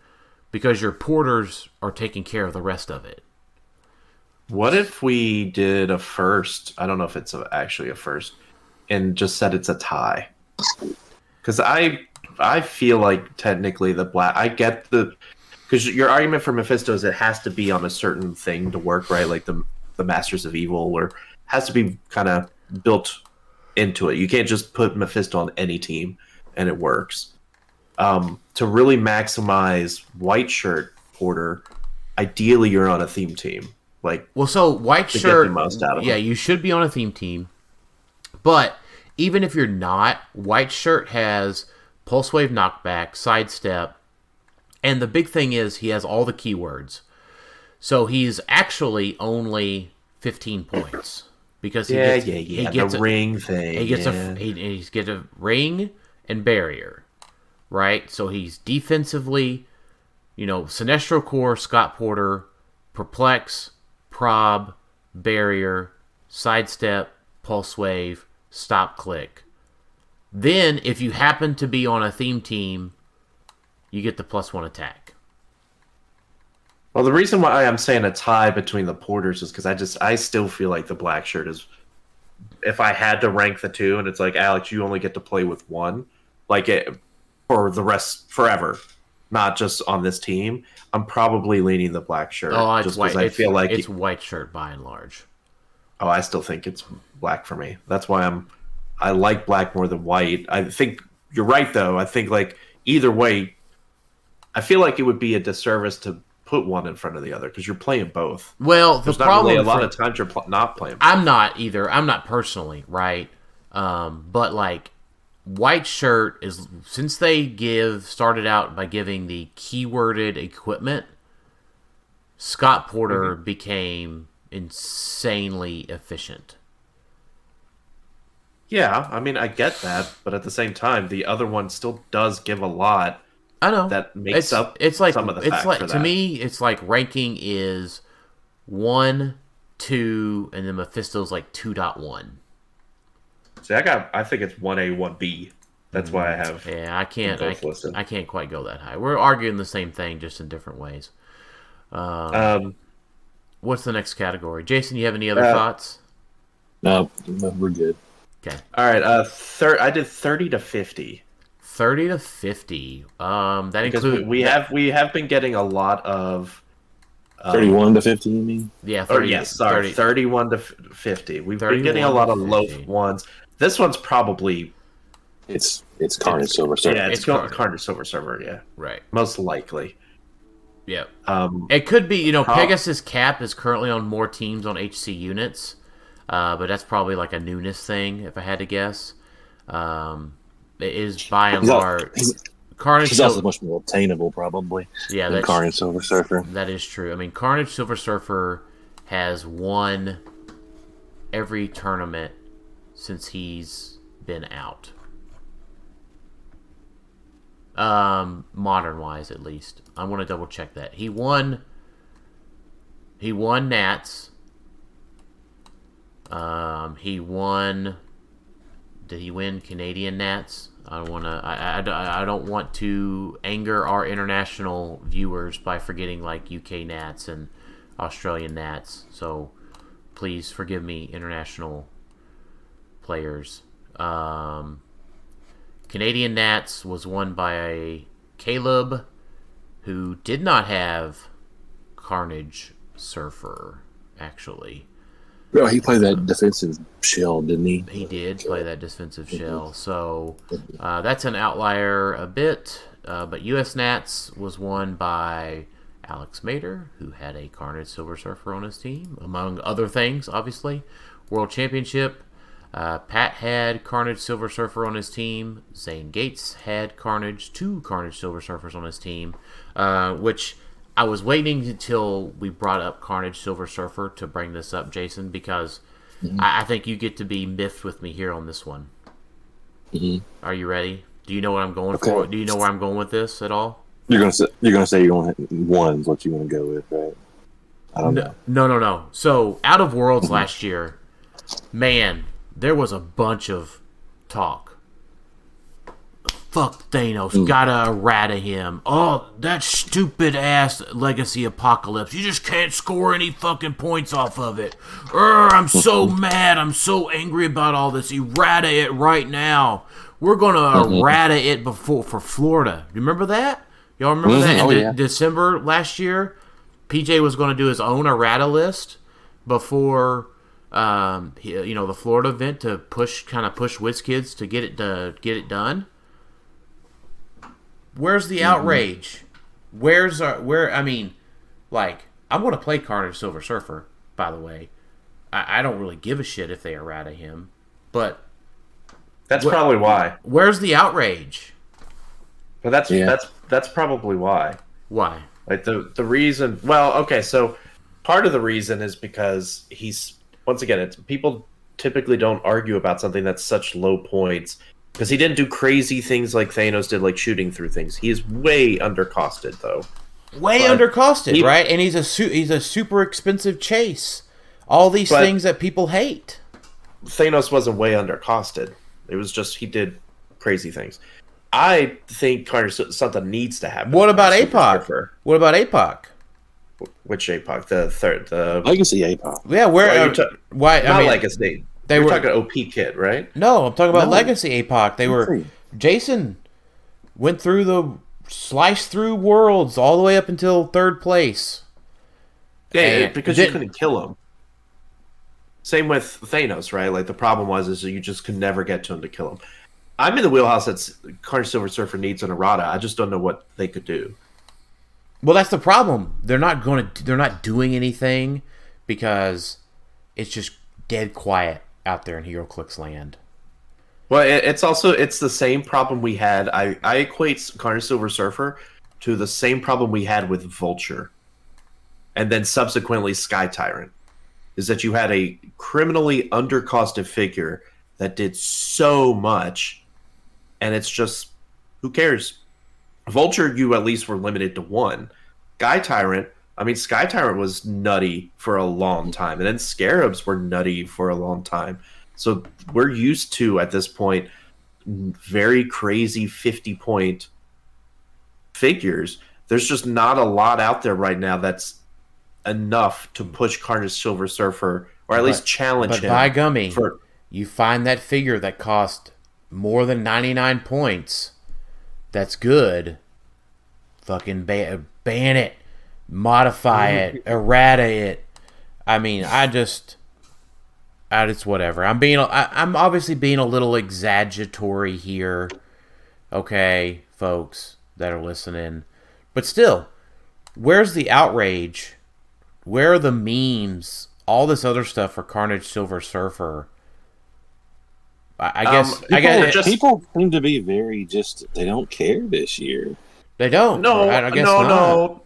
because your porters are taking care of the rest of it. What if we did a first? I don't know if it's actually a first, and just said it's a tie. Because I feel like technically the black. I get because your argument for Mephisto is it has to be on a certain thing to work, right? Like the Masters of Evil, or has to be kind of built into it. You can't just put Mephisto on any team and it works. To really maximize white shirt porter, ideally you're on a theme team. So white shirt, get the most out of yeah, them. you should be on a theme team. But even if you're not, white shirt has pulse wave knockback, sidestep, and the big thing is he has all the keywords. So he's actually only 15 points because he gets the ring thing. He gets a ring and barrier, right? So he's defensively, Sinestro Core, Scott Porter, Perplex, Prob, Barrier, Sidestep, Pulse Wave, Stop Click. Then, if you happen to be on a theme team, you get the +1 attack. Well, the reason why I'm saying a tie between the porters is because I still feel like the black shirt is. If I had to rank the two, and it's like, Alex, you only get to play with one, for the rest forever, not just on this team. I'm probably leaning the black shirt. Oh, it's just white. I feel like it's white shirt by and large. Oh, I still think it's black for me. That's why I like black more than white. I think you're right, though. I think either way, I feel like it would be a disservice to put one in front of the other because you're playing both. Well, the problem a lot of times you're not playing both. I'm not either. I'm not personally, right? But white shirt is, since they started out by giving the keyworded equipment, Scott Porter became insanely efficient. Yeah, I mean, I get that, but at the same time, the other one still does give a lot. I know that makes up some of the facts for that. To me, it's like ranking is 1, 2, and then Mephisto's 2.1. See, I think it's 1A, 1B. That's why I have. Yeah, I can't quite go that high. We're arguing the same thing, just in different ways. What's the next category, Jason? You have any other thoughts? No, we're good. Okay. All right. I did 30 to 50. 30 to 50. That because includes we have been getting a lot of 31 to 50. You mean? Yeah, 30, 31 to 50. We've been getting a lot of low ones. This one's probably it's Carnage Silver Surfer. Yeah, it's Carnage Silver Surfer. Yeah, right. Most likely. Yeah. It could be. Pegasus Cap is currently on more teams on HC units, but that's probably like a newness thing, if I had to guess. It is by and large. Carnage. He's also much more obtainable, probably. Yeah, than Carnage Silver Surfer. That is true. I mean, Carnage Silver Surfer has won every tournament since he's been out. Modern wise, at least. I want to double check that. He won Nats. He won. Did he win Canadian Nats? I don't want to anger our international viewers by forgetting like UK Nats and Australian Nats. So please forgive me, international players. Canadian Nats was won by Caleb, who did not have Carnage Surfer, actually. No, he played that defensive shell, didn't he? He did play that defensive shell. So that's an outlier a bit. But US Nats was won by Alex Mader, who had a Carnage Silver Surfer on his team, among other things, obviously. World Championship, Pat had Carnage Silver Surfer on his team. Zane Gates had two Carnage Silver Surfers on his team, which I was waiting until we brought up Carnage Silver Surfer to bring this up, Jason, because I think you get to be miffed with me here on this one. Mm-hmm. Are you ready? Do you know what I'm going for? Do you know where I'm going with this at all? You're gonna say you're going one's what you want to go with, right? I don't know. No. So out of Worlds last year, man, there was a bunch of talk. Fuck Thanos, gotta errata him. Oh, that stupid ass Legacy Apocalypse. You just can't score any fucking points off of it. I'm so mad. I'm so angry about all this. Errata it right now. We're gonna errata it for Florida. You remember that? Y'all remember that in December last year? PJ was gonna do his own errata list before the Florida event to push WizKids to get it done. Where's the outrage? I'm going to play Carnage Silver Surfer, by the way. I don't really give a shit if they errata him, but that's probably why. Where's the outrage? But that's probably why. Why? Like the reason. Well, okay, so part of the reason is because he's once again, people typically don't argue about something that's such low points. Because he didn't do crazy things like Thanos did, like shooting through things. He is way undercosted, though. Undercosted, right? And he's a super expensive chase. All these things that people hate. Thanos wasn't way undercosted. It was just he did crazy things. I think something needs to happen. What about APOC? What about APOC? Which APOC? The Legacy APOC. Yeah, where? Why? Not Legacy. We're talking OP Kit, right? No, I'm talking about Legacy APOC. Jason went sliced through Worlds all the way up until 3rd place. Yeah, because you couldn't kill him. Same with Thanos, right? Like the problem is you just could never get to him to kill him. I'm in the wheelhouse that Carnage Silver Surfer needs an errata. I just don't know what they could do. Well, that's the problem. They're not doing anything because it's just dead quiet out there in HeroClix land. Well, it's the same problem we had. I equate Carnage Silver Surfer to the same problem we had with Vulture, and then subsequently Sky Tyrant, is that you had a criminally undercosted figure that did so much, and it's just who cares? Vulture, you at least were limited to one. Sky Tyrant was nutty for a long time, and then Scarabs were nutty for a long time. So we're used to, at this point, very crazy 50-point figures. There's just not a lot out there right now that's enough to push Carnage Silver Surfer, or at least challenge him. But by gummy, you find that figure that cost more than 99 points, that's good, fucking ban it, modify it, errata it. I mean, it's whatever. I'm obviously being a little exaggeratory here, okay, folks that are listening, but still, where's the outrage? Where are the memes? All this other stuff for Carnage Silver Surfer. I guess people seem to be they don't care this year. They don't. No, I guess not.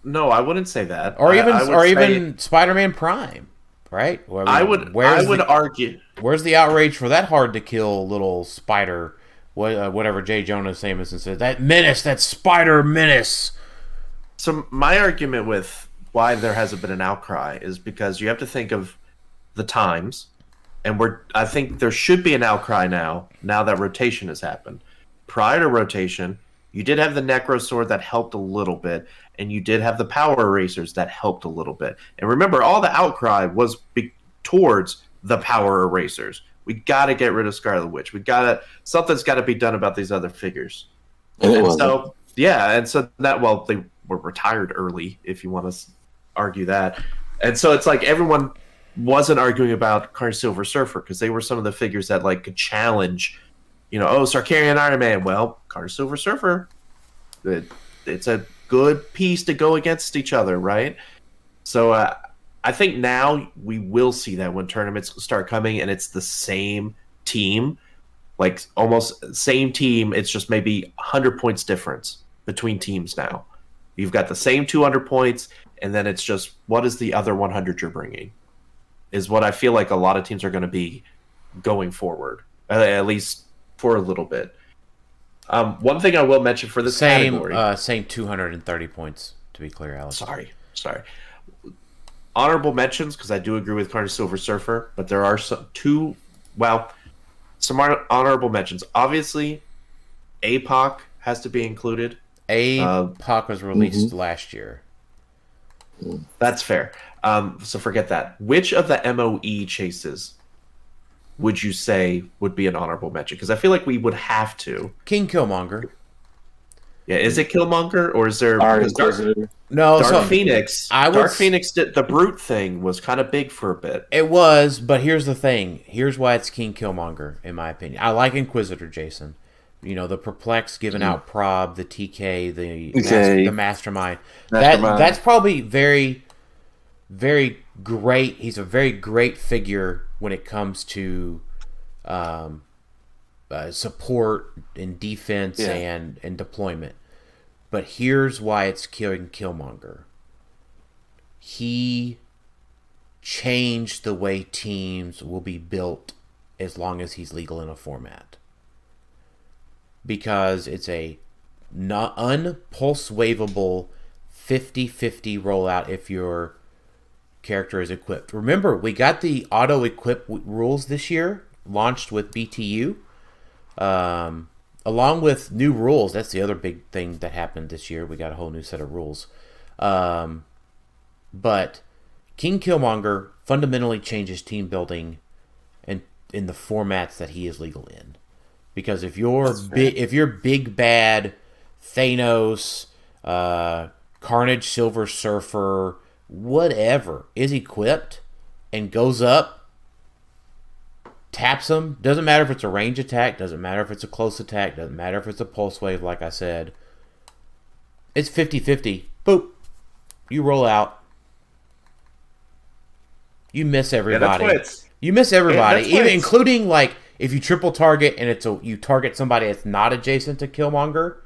No, I wouldn't say that. Or even Spider-Man Prime, right? I would argue. Where's the outrage for that hard to kill little spider? Whatever J. Jonah Jameson said, that menace, that spider menace. So my argument with why there hasn't been an outcry is because you have to think of the times, and I think there should be an outcry now that rotation has happened. Prior to rotation, you did have the Necro Sword that helped a little bit, and you did have the Power Erasers that helped a little bit. And remember, all the outcry was towards the Power Erasers. We got to get rid of Scarlet Witch. Something's got to be done about these other figures. And so that, they were retired early, if you want to argue that. And so it's like everyone wasn't arguing about Carnage Silver Surfer because they were some of the figures that could challenge, Sarkarian Iron Man. Well, Carnage Silver Surfer, it's a good piece to go against each other, right? So I think now we will see that when tournaments start coming and it's the same team, almost same team. It's just maybe 100 points difference between teams now. You've got the same 200 points, and then it's just what is the other 100 you're bringing is what I feel like a lot of teams are going to be going forward, at least for a little bit. One thing I will mention for this category... Same 230 points, to be clear, Alex. Sorry. Honorable mentions, because I do agree with Carnage Silver Surfer, but there are some honorable mentions. Obviously, APOC has to be included. APOC was released last year. That's fair. So forget that. Which of the MOE chases would you say would be an honorable mention? Because I feel like we would have to. King Killmonger. Yeah, is it Killmonger or is there? Dark Phoenix. Dark Phoenix did the brute thing was kind of big for a bit. It was, but here's the thing. Here's why it's King Killmonger, in my opinion. I like Inquisitor Jason. The perplex giving out prob, the TK, the mastermind. That's probably very, very great. He's a very great figure when it comes to support and defense and deployment. But here's why it's King Killmonger. He changed the way teams will be built as long as he's legal in a format. Because it's a unpulse waveable 50-50 rollout if your character is equipped. Remember, we got the auto-equip rules this year, launched with BTU, along with new rules. That's the other big thing that happened this year. We got a whole new set of rules. But King Killmonger fundamentally changes team building in the formats that he is legal in. Because if you're big bad Thanos, Carnage Silver Surfer, whatever is equipped and goes up, taps them, doesn't matter if it's a range attack, doesn't matter if it's a close attack, doesn't matter if it's a pulse wave, like I said, it's 50-50. Boop. You roll out. You miss everybody. You miss everybody, even including if you triple target and you target somebody that's not adjacent to Killmonger,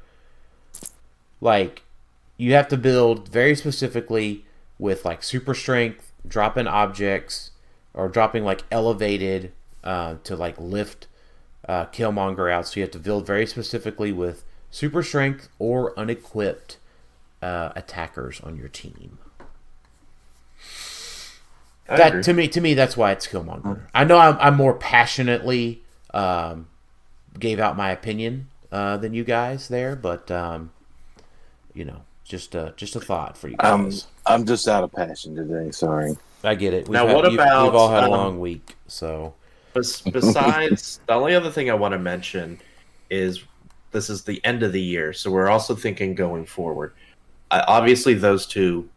you have to build very specifically with super strength, dropping objects, or dropping elevated to lift Killmonger out. So you have to build very specifically with super strength or unequipped attackers on your team. That to me, that's why it's Killmonger. I know I'm more passionately gave out my opinion than you guys there, but just a thought for you guys. I'm just out of passion today. Sorry. I get it. We've all had a long week, so. Besides, the only other thing I want to mention is this is the end of the year, so we're also thinking going forward. Obviously, those two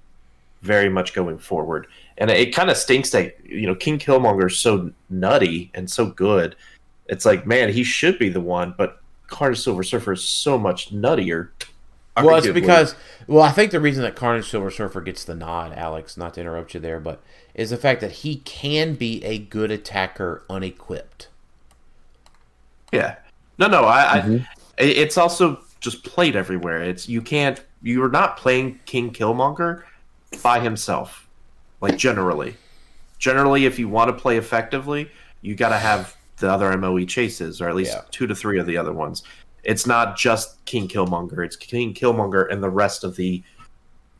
very much going forward, and it kind of stinks that King Killmonger is so nutty and so good. It's like, man, he should be the one, but Carnage Silver Surfer is so much nuttier. Well, it's because I think the reason that Carnage Silver Surfer gets the nod, Alex, not to interrupt you there, but is the fact that he can be a good attacker unequipped. Yeah. No. It's also just played everywhere. You're not playing King Killmonger by himself. Like generally, if you want to play effectively, you got to have the other MOE chases, or at least 2 to 3 of the other ones. It's not just King Killmonger. It's King Killmonger and the rest of the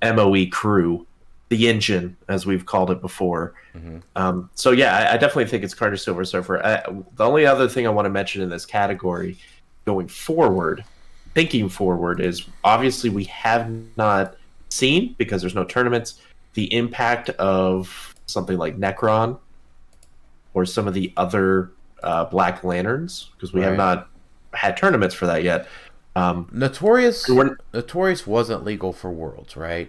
MOE crew, the engine, as we've called it before. Mm-hmm. So yeah, I definitely think it's Carnage Silver Surfer. The only other thing I want to mention in this category going forward, thinking forward, is obviously we have not seen, because there's no tournaments, the impact of something like Necron or some of the other Black Lanterns, because we have not had tournaments for that yet. Notorious wasn't legal for Worlds, right?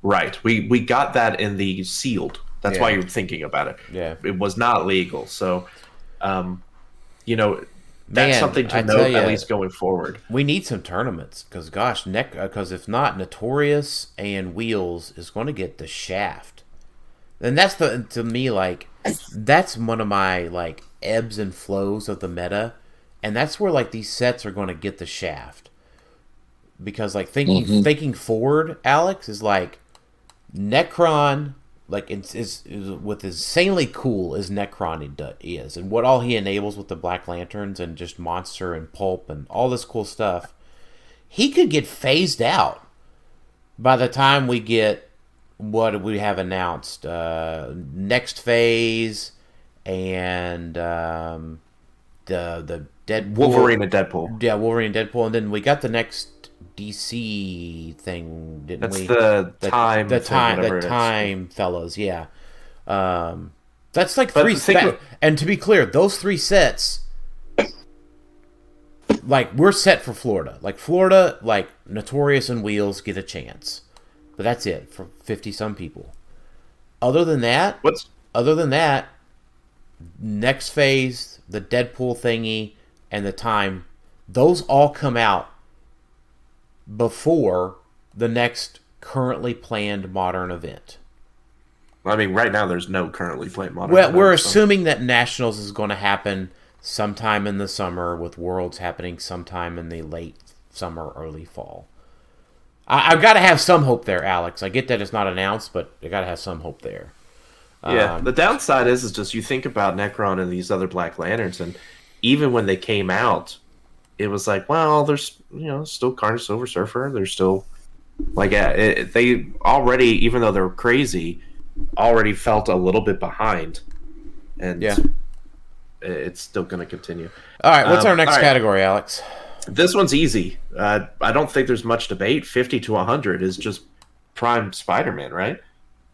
Right. We got that in the sealed. That's why you're thinking about it. Yeah. It was not legal. So, that's something to note, at least going forward. We need some tournaments, because because if not, Notorious and Wheels is going to get the shaft. And that's to me, like, that's one of my, like, ebbs and flows of the meta. And that's where, like, these sets are going to get the shaft. Because, like, thinking forward, Alex, is like Necron, like, is with as insanely cool as Necron is, and what all he enables with the Black Lanterns and just Monster and Pulp and all this cool stuff, he could get phased out by the time we get what we have announced, next phase, and the Deadpool. Wolverine and Deadpool. Yeah, Wolverine and Deadpool, and then we got the next DC thing, didn't we? That's the time fellows, yeah. That's like three sets. And to be clear, those 3 sets, like, we're set for Florida. Like, Florida, like, Notorious and Wheels get a chance. But that's it for 50-some people. Other than that, next phase, the Deadpool thingy, and the time, those all come out before the next currently planned modern event. I mean, right now there's no currently planned modern event. Well, we're assuming that Nationals is going to happen sometime in the summer, with Worlds happening sometime in the late summer, early fall. I've got to have some hope there, Alex. I get that it's not announced, but I got to have some hope there. Yeah, the downside is just you think about Necron and these other Black Lanterns, and even when they came out, it was like, well, there's still Carnage Silver Surfer. There's still like they already, even though they're crazy, already felt a little bit behind, and it's still going to continue. All right, what's our next category, Alex? This one's easy. I don't think there's much debate. 50 to 100 is just Prime Spider-Man, right?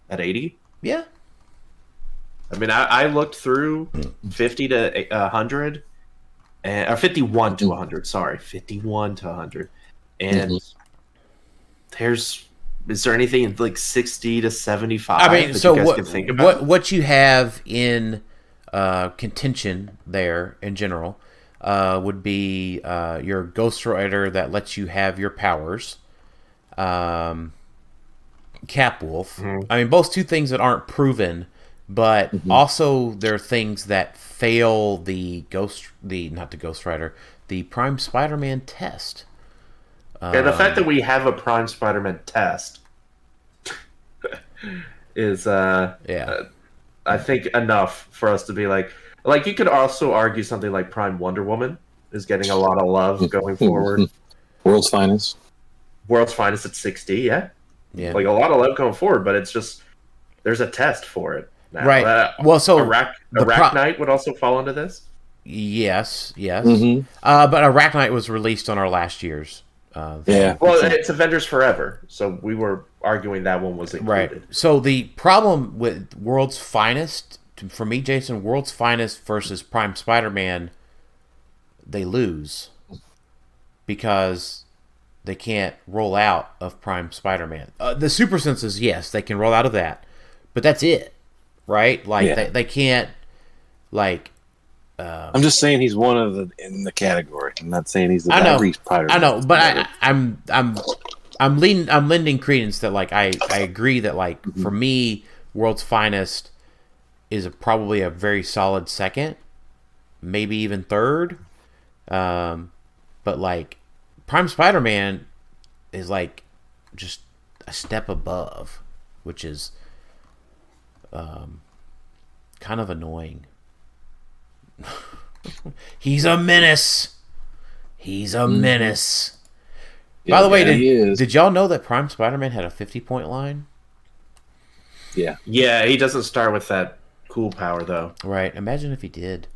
At 80. Yeah. I mean, I looked through 50 to 100. Or 51 to 100, sorry. 51 to 100. And is there anything like 60 to 75 I mean, that so you guys can think about? What you have in contention there in general would be your Ghost Rider that lets you have your powers. Capwolf. Mm-hmm. I mean, both 2 things that aren't proven, but also there are things that fail the Prime Spider-Man test. And the fact that we have a Prime Spider-Man test is, I think, enough for us to be like, you could also argue something like Prime Wonder Woman is getting a lot of love going forward. World's Finest at 60, yeah. Like, a lot of love going forward, but it's just, there's a test for it now. Right. Well, so Arachnite would also fall into this? Yes. But Arachnite was released on our last year's. Well, it's Avengers Forever, so we were arguing that one was included. Right. So the problem with World's Finest, for me, Jason, World's Finest versus Prime Spider-Man, they lose. because they can't roll out of Prime Spider-Man. The super senses, yes, they can roll out of that, but that's it, right? Like they can't, like. I'm just saying he's one of the in the category. I'm not saying he's the Diabetes Spider-Man. I know, but I'm lending credence that like I agree that like for me, World's Finest is probably a very solid second, maybe even third. But like Prime Spider-Man is like just a step above, which is kind of annoying. He's a menace. He's a menace. By the way, did y'all know that Prime Spider-Man had a 50-point line? Yeah. Yeah, he doesn't start with that cool power, though. Right. Imagine if he did.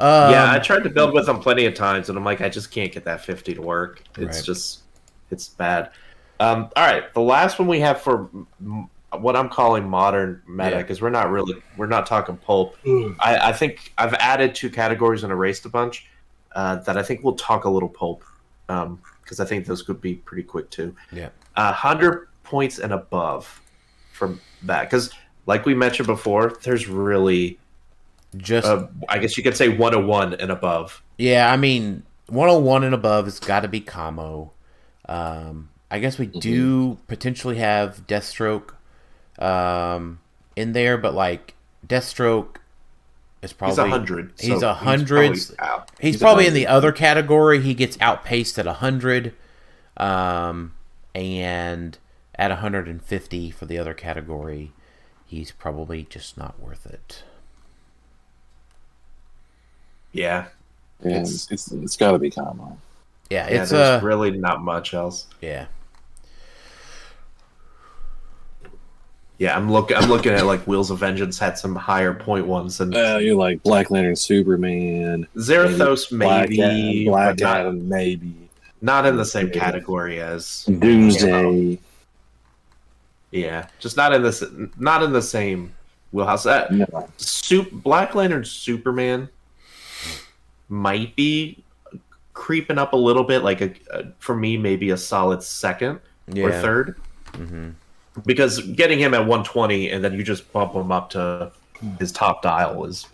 Yeah, I tried to build with him plenty of times, and I'm like, I just can't get that 50 to work. It's it's bad. All right, the last one we have for what I'm calling modern meta, because we're not talking pulp. I think I've added 2 categories and erased a bunch that I think we'll talk a little pulp, because I think those could be pretty quick too. Yeah, 100 points and above from that, because like we mentioned before, there's really just I guess you could say 101 and above. Yeah, I mean 101 and above has got to be Camo. I guess we do potentially have Deathstroke in there, but like Deathstroke is probably he's 100. He's 100. He's probably in the other category. He gets outpaced at 100, and at 150 for the other category, he's probably just not worth it. Yeah, it's got to be Camo. Yeah, it's there's really not much else. Yeah. Yeah, I'm looking at like Wheels of Vengeance had some higher point ones than you're like Black Lantern, Superman, Zarathos, maybe Black Adam, maybe not in the same category as Doomsday. Yeah, just not in the same wheelhouse. Black Lantern, Superman might be creeping up a little bit. Like for me, maybe a solid second or third. Mm-hmm. Because getting him at 120 and then you just bump him up to his top dial is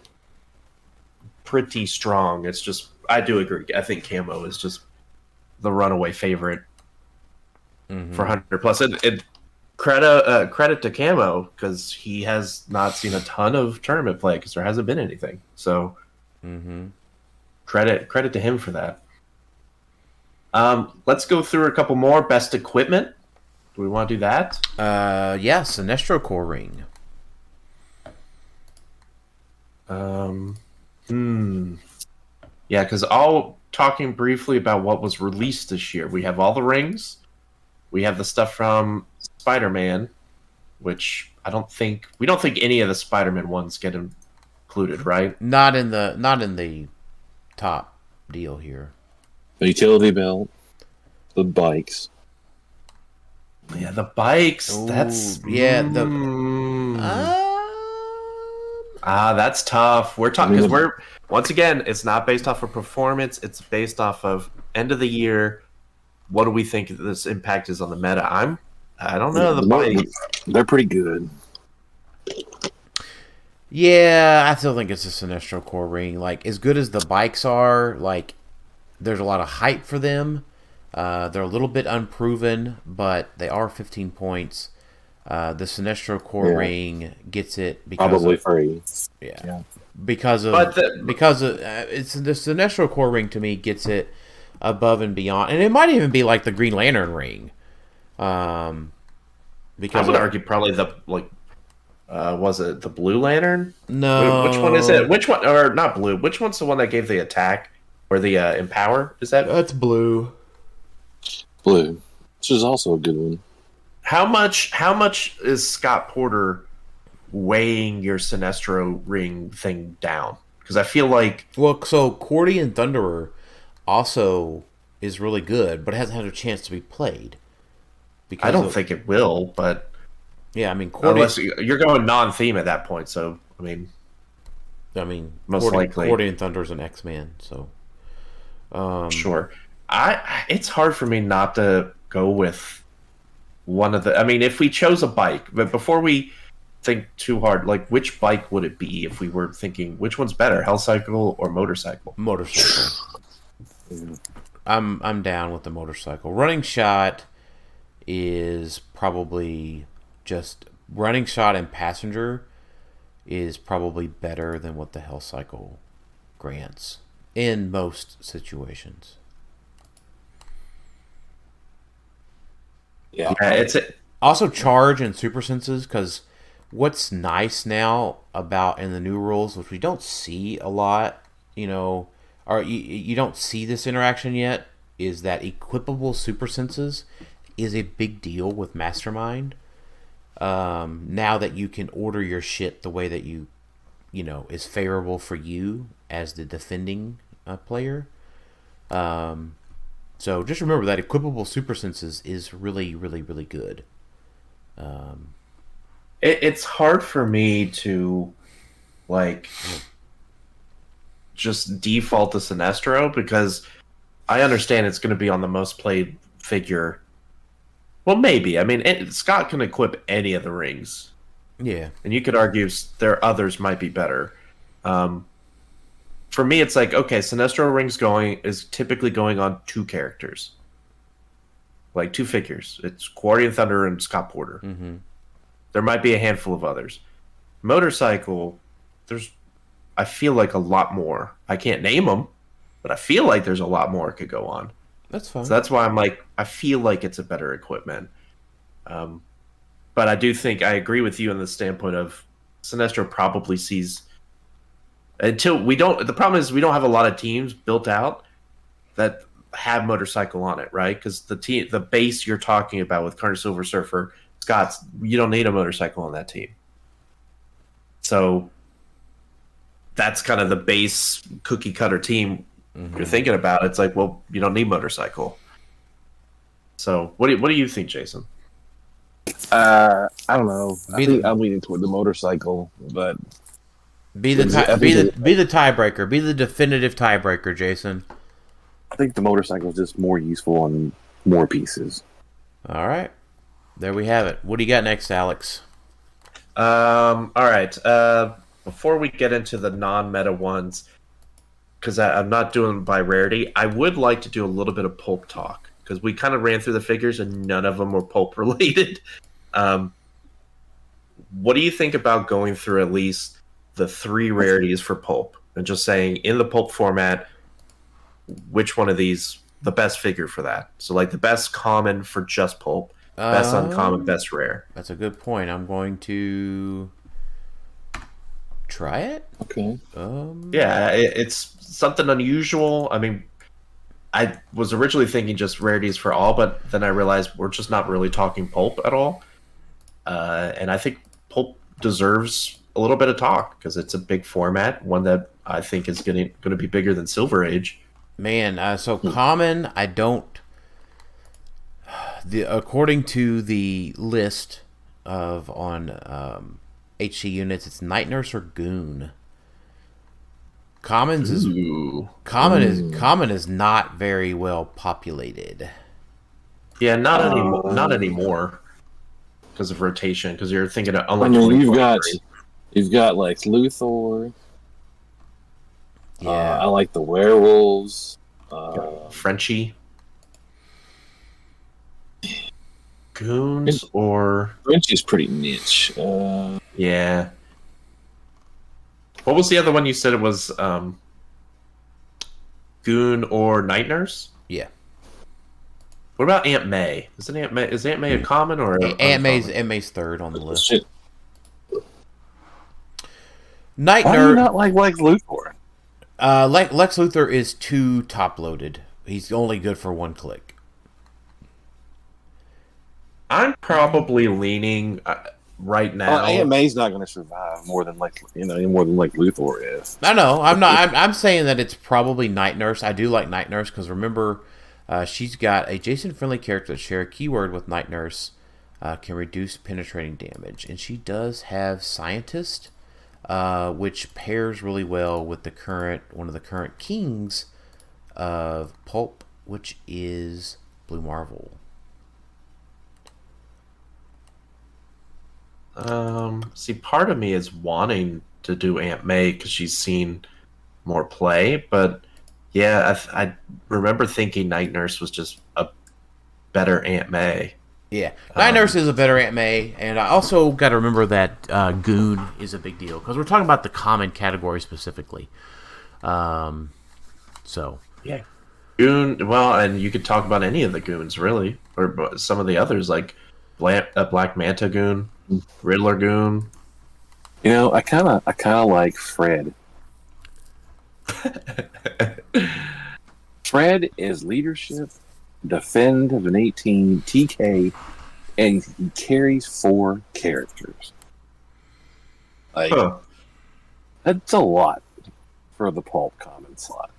pretty strong. It's just, I do agree. I think Camo is just the runaway favorite for 100 plus. And credit to Camo, because he has not seen a ton of tournament play because there hasn't been anything. So credit to him for that. Let's go through a couple more. Best equipment. Do we want to do that? Yeah, Sinestro Core Ring. Yeah, because all talking briefly about what was released this year. We have all the rings. We have the stuff from Spider-Man, which we don't think any of the Spider-Man ones get included, right? Not in the top deal here. The utility belt, the bikes. Yeah, the bikes. Ooh, that's that's tough. We're talking because once again, it's not based off of performance. It's based off of end of the year. What do we think this impact is on the meta? I don't know. The bikes, they're pretty good. Yeah, I still think it's a Sinestro Core Ring. Like, as good as the bikes are, like, there's a lot of hype for them. They're a little bit unproven, but they are 15 points. The Sinestro Core Ring gets it because probably free. Yeah. Because of it's the Sinestro Core Ring to me gets it above and beyond, and it might even be like the Green Lantern Ring. Because I would argue probably was it the Blue Lantern? No. Which one is it? Which one, or not blue? Which one's the one that gave the attack or the empower? Is that? That's blue. Blue, which is also a good one. How much is Scott Porter weighing your Sinestro Ring thing down? Because I feel like so Cordy and Thunderer also is really good, but it hasn't had a chance to be played. Because I don't think it will, but yeah, I mean, Cordy, unless you're going non-theme at that point, so I mean, most likely Cordy and Thunder's an X-Man, so sure. It's hard for me not to go with one of the. I mean, if we chose a bike, but before we think too hard, like which bike would it be if we were thinking which one's better, Hellcycle or motorcycle? Motorcycle. I'm down with the motorcycle. Running shot is probably just running shot and passenger is probably better than what the Hellcycle grants in most situations. Yeah, it's also charge and super senses, because what's nice now about in the new rules, which we don't see a lot, or you don't see this interaction yet, is that equipable super senses is a big deal with Mastermind. Now that you can order your shit the way that you is favorable for you as the defending player. So just remember that equipable super senses is really, really, really good. It's hard for me to just default to Sinestro because I understand it's going to be on the most played figure. Well, maybe. I mean, Scott can equip any of the rings. Yeah. And you could argue others might be better. For me, it's like, okay, Sinestro rings is typically going on 2 characters. Like 2 figures. It's Guardian Thunder and Scott Porter. Mm-hmm. There might be a handful of others. Motorcycle, I feel like a lot more. I can't name them, but I feel like there's a lot more could go on. That's fine. So that's why I'm like, I feel like it's a better equipment. But I do think I agree with you on the standpoint of Sinestro probably sees the problem is we don't have a lot of teams built out that have motorcycle on it, right? Because the base you're talking about with Carnage Silver Surfer, Scott's, you don't need a motorcycle on that team. So that's kind of the base cookie cutter team you're thinking about. It's like, well, you don't need motorcycle. So what do you think, Jason? I don't know. I think I'm leaning toward the motorcycle, but be the tiebreaker. Be the definitive tiebreaker, Jason. I think the motorcycle is just more useful on more pieces. All right, there we have it. What do you got next, Alex? All right. Before we get into the non-meta ones, because I'm not doing by rarity, I would like to do a little bit of pulp talk because we kind of ran through the figures and none of them were pulp related. What do you think about going through at least the 3 rarities for pulp and just saying in the pulp format, which one of these the best figure for that? So like the best common for just pulp, best uncommon, best rare. That's a good point. I'm going to try it. Okay. Yeah, it's something unusual. I mean, I was originally thinking just rarities for all, but then I realized we're just not really talking pulp at all. And I think pulp deserves a little bit of talk because it's a big format, one that I think is going to be bigger than Silver Age. Man, so common, I don't. According to the list on HC units, it's Night Nurse or Goon. Common is not very well populated. Yeah, not anymore because of rotation. Because you're thinking of you've got like Luthor. Yeah, I like the werewolves. Frenchie, Goons, or Frenchie's pretty niche. Yeah. What was the other one you said it was? Goon or Night Nurse? Yeah. What about Aunt May? Is Aunt May a common or Aunt May's third on the list? Shit. Night Why Nurse. do you not like Lex Luthor? Lex Luthor is too top loaded. He's only good for 1 click. I'm probably leaning right now. Aunt May's not going to survive more than Luthor is. I know. I'm not. I'm saying that it's probably Night Nurse. I do like Night Nurse because remember, she's got a Jason-friendly character that share a keyword with Night Nurse, can reduce penetrating damage, and she does have Scientist, which pairs really well with one of the current kings of pulp, which is Blue Marvel? See, part of me is wanting to do Aunt May because she's seen more play, but yeah, I remember thinking Night Nurse was just a better Aunt May. Yeah, Night Nurse is a better Aunt May, and I also got to remember that Goon is a big deal because we're talking about the common category specifically. So yeah, Goon. Well, and you could talk about any of the Goons really, or some of the others like Black Manta Goon, Riddler Goon. You know, I kind of like Fred. Fred is leadership, defend of an 18, TK, and he carries 4 characters. Like, that's a lot for the pulp common slot.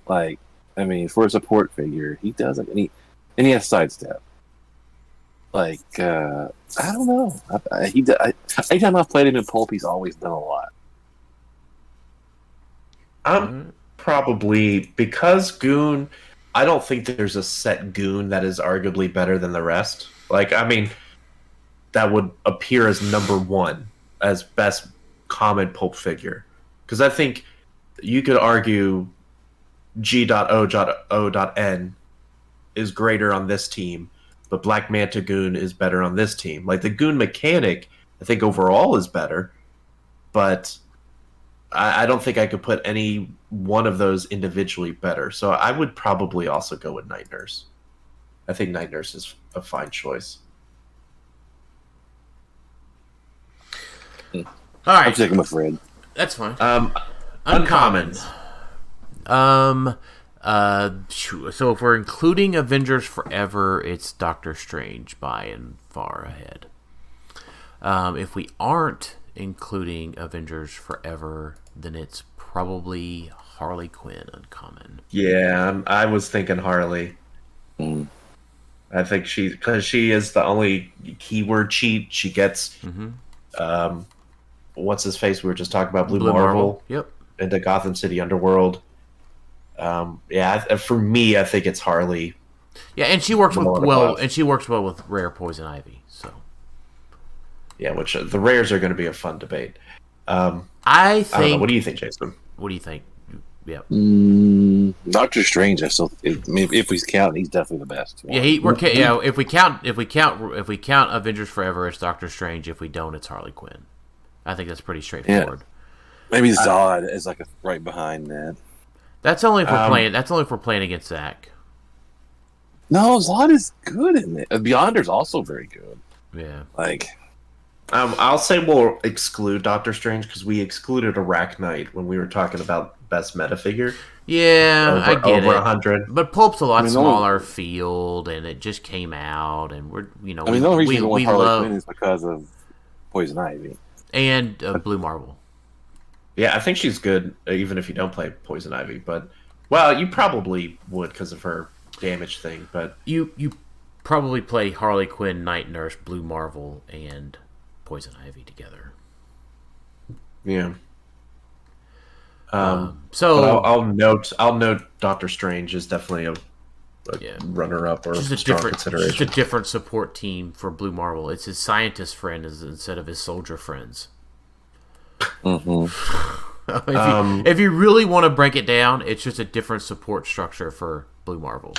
Like, I mean, for a support figure, he doesn't, and he has sidestep. Like, I don't know. Anytime I've played him in pulp, he's always done a lot. I'm probably, because Goon, I don't think there's a set Goon that is arguably better than the rest. Like, I mean, that would appear as number 1 as best common pulp figure. Because I think you could argue G.O.O.N is greater on this team, but Black Manta Goon is better on this team. Like, the Goon mechanic, I think overall is better, but I don't think I could put any one of those individually better. So I would probably also go with Night Nurse. I think Night Nurse is a fine choice. All right. I'm taking with Fred. That's fine. Uncommon. So if we're including Avengers Forever, it's Doctor Strange by and far ahead. If we aren't including Avengers Forever, then it's probably Harley Quinn uncommon. Yeah, I was thinking Harley. I think because she is the only keyword cheat. She gets, what's his face? We were just talking about Blue Marvel. Yep. Into Gotham City Underworld. For me, I think it's Harley. Yeah, and she works well with Rare Poison Ivy. So. Yeah, which the rares are going to be a fun debate. I don't know. What do you think, Jason? What do you think? Yeah. Doctor Strange. If we count, he's definitely the best. Yeah, if we count Avengers Forever, it's Doctor Strange. If we don't, it's Harley Quinn. I think that's pretty straightforward. Yeah. Maybe Zod is like right behind that. That's only if we're playing. That's only if we're playing against Zach. No, Zod is good in it. Beyonder's also very good. Yeah. Like. I'll say we'll exclude Doctor Strange because we excluded Arachnite when we were talking about best meta figure. Yeah, I get over it. 100. But Pulp's a lot smaller field, and it just came out, and we're the only reason we Harley Quinn is because of Poison Ivy and Blue Marvel. Yeah, I think she's good even if you don't play Poison Ivy. But you probably would because of her damage thing. But you probably play Harley Quinn, Night Nurse, Blue Marvel, and Poison Ivy together. Yeah. So I'll note Doctor Strange is definitely a runner-up or a strong consideration. Just a different support team for Blue Marvel. It's his scientist friend instead of his soldier friends. If you really want to break it down, it's just a different support structure for Blue Marvel.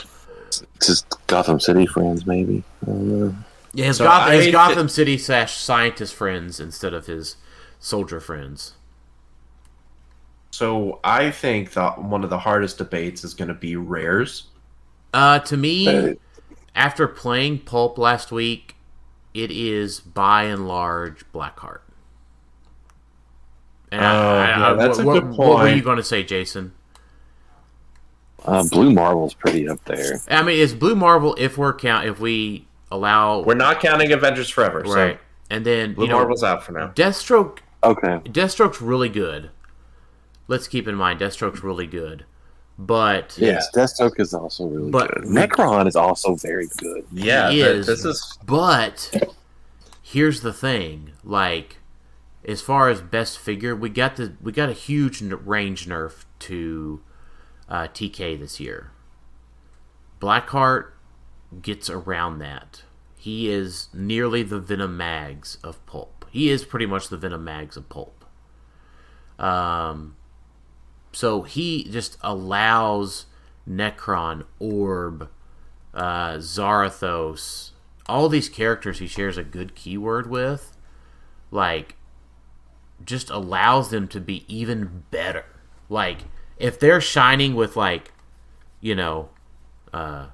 It's just Gotham City friends, maybe. I don't know. Yeah, his Gotham City / scientist friends instead of his soldier friends. So I think that one of the hardest debates is going to be rares. To me, after playing Pulp last week, it is by and large Blackheart. And that's a good point. What were you going to say, Jason? Blue Marvel's pretty up there. I mean, it's Blue Marvel if we allow. We're not counting Avengers Forever, right? So and then Blue Marvel's out for now. Deathstroke. Okay. Deathstroke's really good. Let's keep in mind Deathstroke's really good, but yes, Deathstroke is also really good. Necron is also very good. Yeah, this is. But here's the thing: like, as far as best figure, we got a huge range nerf to TK this year. Blackheart gets around that. He is nearly the Venom Mags of Pulp. He is pretty much the Venom Mags of Pulp. So he just allows Necron, Orb, Zarathos, all these characters he shares a good keyword with, like, just allows them to be even better. Like, if they're shining with, like, a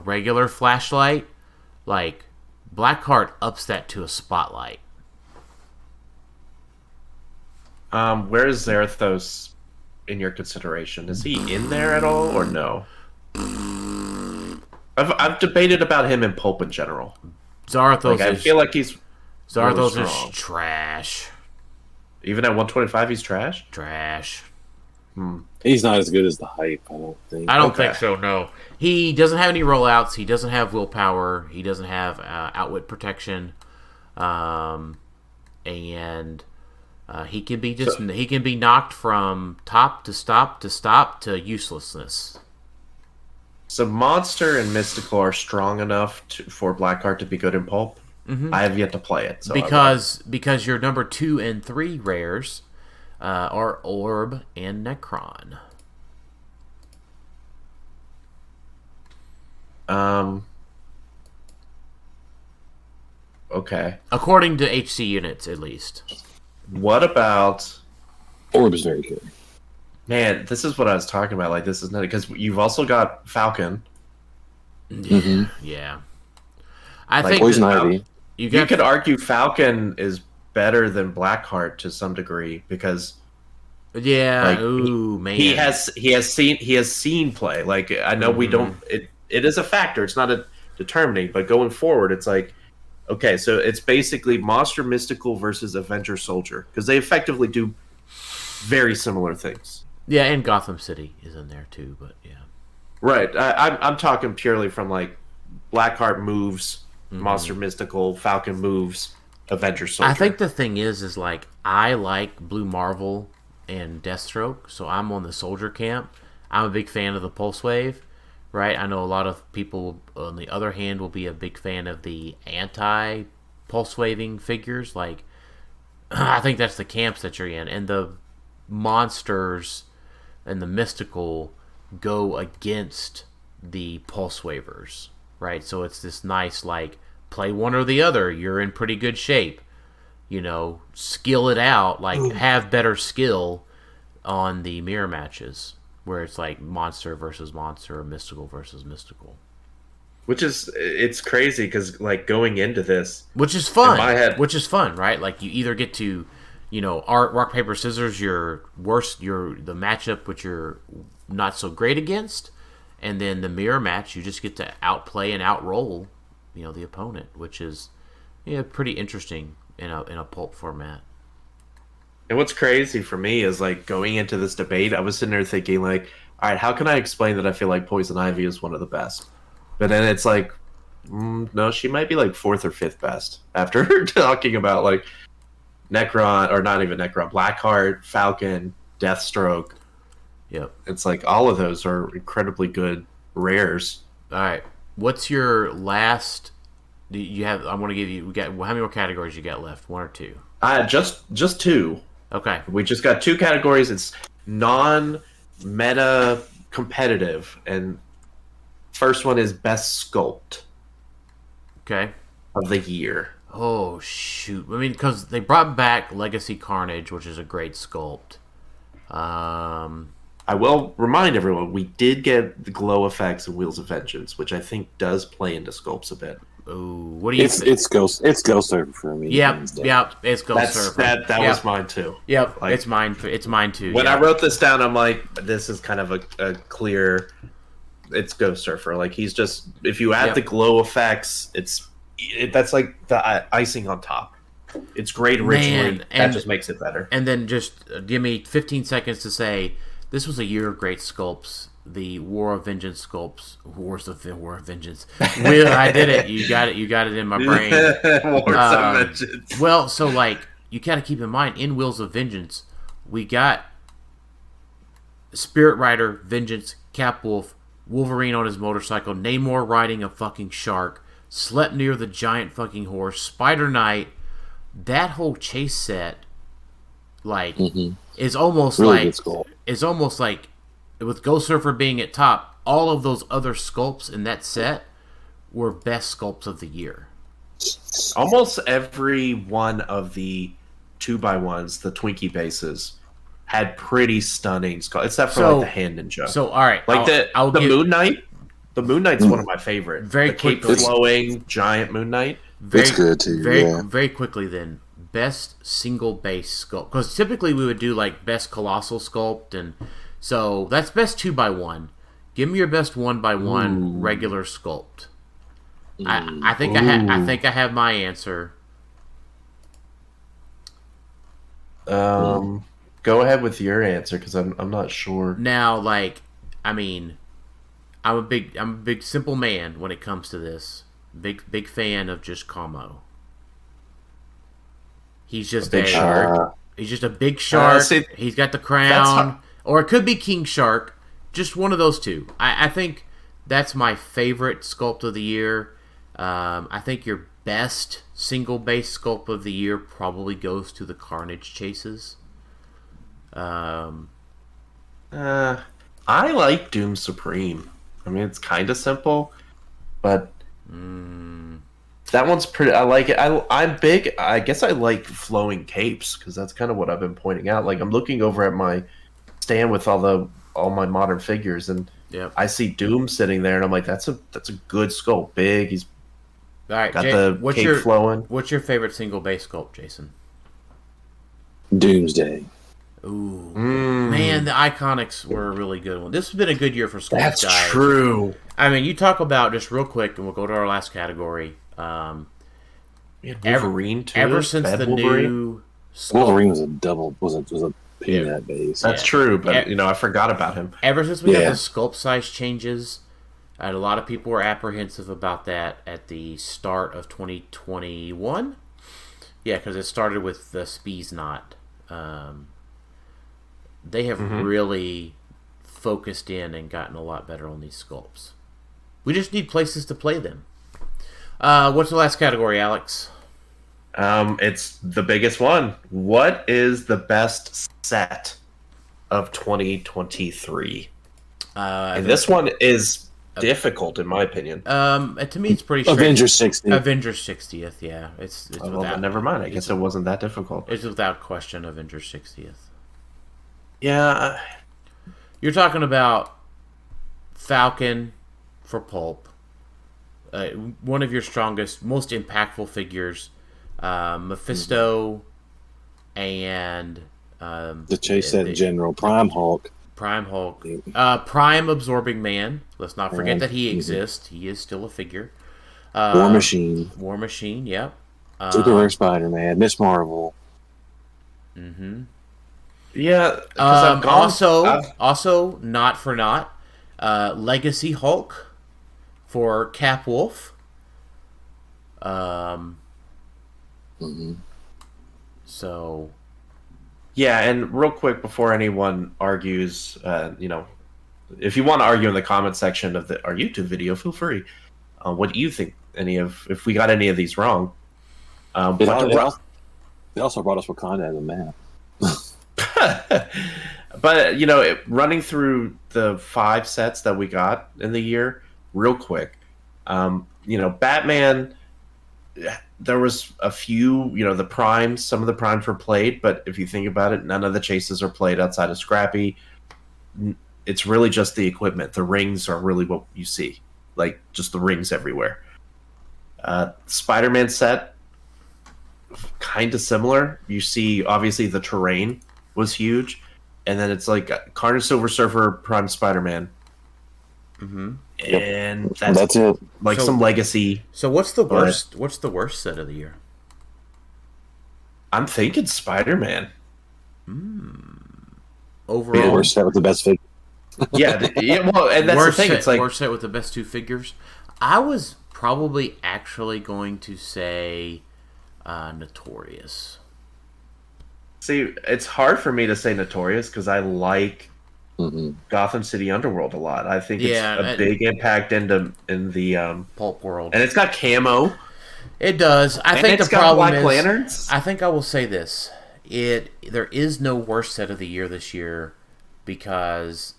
regular flashlight, like, Blackheart ups that to a spotlight. Where is Zarathos in your consideration? Is he in there at all, or no? I've debated about him in Pulp in general. Zarathos I feel like he's Zarathos really is trash. Even at 125, he's trash? Trash. He's not as good as the hype, I don't think. I don't think so, no. He doesn't have any rollouts. He doesn't have willpower. He doesn't have outwit protection. And he can be he can be knocked from top to stop to uselessness. So Monster and Mystical are strong enough for Blackheart to be good in Pulp? Mm-hmm. I have yet to play it. So because your number 2 and 3 rares are Orb and Necron. Okay. According to HC units, at least. What about... Orb is very good. Man, this is what I was talking about. Like, this is not... Because you've also got Falcon. Yeah. I think... Poison Ivy. You could argue Falcon is better than Blackheart to some degree, because... Yeah, like, man. He has seen play. Like, I know we don't... It is a factor. It's not a determining, but going forward, it's like... Okay, so it's basically Monster Mystical versus Avenger Soldier, because they effectively do very similar things. Yeah, and Gotham City is in there too, but yeah. Right. I'm talking purely from, like, Blackheart moves, Monster Mystical, Falcon moves, Avenger Soldier. I think the thing is like, I like Blue Marvel and Deathstroke, so I'm on the Soldier camp. I'm a big fan of the Pulse Wave. Right, I know a lot of people, on the other hand, will be a big fan of the anti-pulse waving figures. Like, I think that's the camps that you're in. And the monsters and the mystical go against the pulse wavers. Right, so it's this nice, like, play one or the other. You're in pretty good shape. Skill it out. Like, have better skill on the mirror matches, where it's like monster versus monster or mystical versus mystical. It's crazy because, like, going into this... Which is fun. In my head, right? Like, you either get to, art, rock, paper, scissors, your worst, the matchup which you're not so great against, and then the mirror match, you just get to outplay and outroll, the opponent, which is, pretty interesting in a pulp format. And what's crazy for me is, like, going into this debate, I was sitting there thinking, like, all right, how can I explain that I feel like Poison Ivy is one of the best? But then it's like, no, she might be, like, 4th or 5th best after talking about, like, Necron, or not even Necron, Blackheart, Falcon, Deathstroke. Yep. It's like all of those are incredibly good rares. All right. What's your last... I'm going to give you... how many more categories you got left? 1 or 2? Just 2. Okay. We just got 2 categories. It's non-meta competitive, and first one is best sculpt. Okay. Of the year. Oh, shoot. I mean, because they brought back Legacy Carnage, which is a great sculpt. I will remind everyone, we did get the glow effects in Wheels of Vengeance, which I think does play into sculpts a bit. Ooh, what do you think? It's Ghost Surfer for me. Yep, it's Ghost Surfer. That was mine too. Yep, like, it's mine too. When I wrote this down, I'm like, this is kind of a clear. It's Ghost Surfer. Like, he's just, if you add the glow effects, that's like the icing on top. It's great originally. That just makes it better. And then just give me 15 seconds to say this was a year of great sculpts. The War of Vengeance sculpts. War of Vengeance. I did it. You got it in my brain. Wars of Vengeance. Well, so, like, you got to keep in mind, in Wheels of Vengeance, we got Spirit Rider, Vengeance, Capwolf, Wolverine on his motorcycle, Namor riding a fucking shark, slept near the giant fucking horse, Spider Knight. That whole chase set, like, is almost really like with Ghost Surfer being at top, all of those other sculpts in that set were best sculpts of the year. Almost every one of the 2x1s, the Twinkie bases, had pretty stunning sculpts, except for like the hand ninja. So all right, like the Moon Knight. The Moon Knight's one of my favorite. Very the cape quickly. flowing giant Moon Knight. It's good too. Very quickly then. Best single base sculpt, because typically we would do like best colossal sculpt, and so that's best 2x1. Give me your best 1x1 regular sculpt. I think I have my answer. Go ahead with your answer, because I'm not sure. Now, like, I mean, I'm a big simple man when it comes to this. Big fan of just Como. He's just a big shark. He's just a big shark. He's got the crown, or it could be King Shark. Just one of those two. I think that's my favorite sculpt of the year. I think your best single base sculpt of the year probably goes to the Carnage chases. I like Doom Supreme. I mean, it's kind of simple, but that one's pretty. I like it. I'm big. I guess I like flowing capes, because that's kind of what I've been pointing out. Like, I'm looking over at my stand with all my modern figures, and I see Doom sitting there, and I'm like, that's a good sculpt. Big. He's all right. Got the cape flowing. What's your favorite single base sculpt, Jason? Doomsday. Ooh, man, the Iconics were a really good one. This has been a good year for sculpts, That's guys. true. I mean, you talk about, just real quick, and we'll go to our last category. We had Wolverine too. Ever since Bad the Wolverine. new Wolverine was a peanut base. That's true, but I forgot about him. Ever since we got the sculpt size changes, and a lot of people were apprehensive about that at the start of 2021. Yeah, because it started with the Spees Knot. They have really focused in and gotten a lot better on these sculpts. We just need places to play them. What's the last category, Alex? It's the biggest one. What is the best set of 2023? And this one is difficult, in my opinion. To me, it's pretty straight. Avengers 60th. Avengers 60th, yeah. It's without, never mind. I guess it wasn't that difficult. It's without question Avengers 60th. Yeah. You're talking about Falcon for Pulp. One of your strongest, most impactful figures. Mephisto and... the chase set in general. Prime Hulk. Prime Absorbing Man. Let's not forget that he exists. He is still a figure. War Machine. Yep. Super Rare Spider-Man. Miss Marvel. Yeah. Also, not for naught, Legacy Hulk for Cap Wolf. So... Yeah, and real quick before anyone argues, if you want to argue in the comment section of our YouTube video, feel free. What do you think? If we got any of these wrong? They also brought us Wakanda as a map. But running through the 5 sets that we got in the year, real quick. Batman. There was a few, the primes. Some of the primes were played, but if you think about it, none of the chases are played outside of Scrappy. It's really just the equipment. The rings are really what you see, like just the rings everywhere. Spider-Man set, kind of similar. You see, obviously, the terrain was huge, and then it's like Carnage, Silver Surfer, Prime Spider-Man. And that's it. Like some legacy. So what's the worst? What's the worst set of the year? I'm thinking Spider-Man. Overall, the worst set with the best figure. Well, and that's the thing. It's like worst set with the best 2 figures. I was probably actually going to say Notorious. See, it's hard for me to say Notorious because I like Gotham City Underworld a lot. I think it's a and big impact in the Pulp world. and it's got camo. It does. I And think the it's got problem Black is, Lanterns. I think I will say this: there is no worst set of the year this year because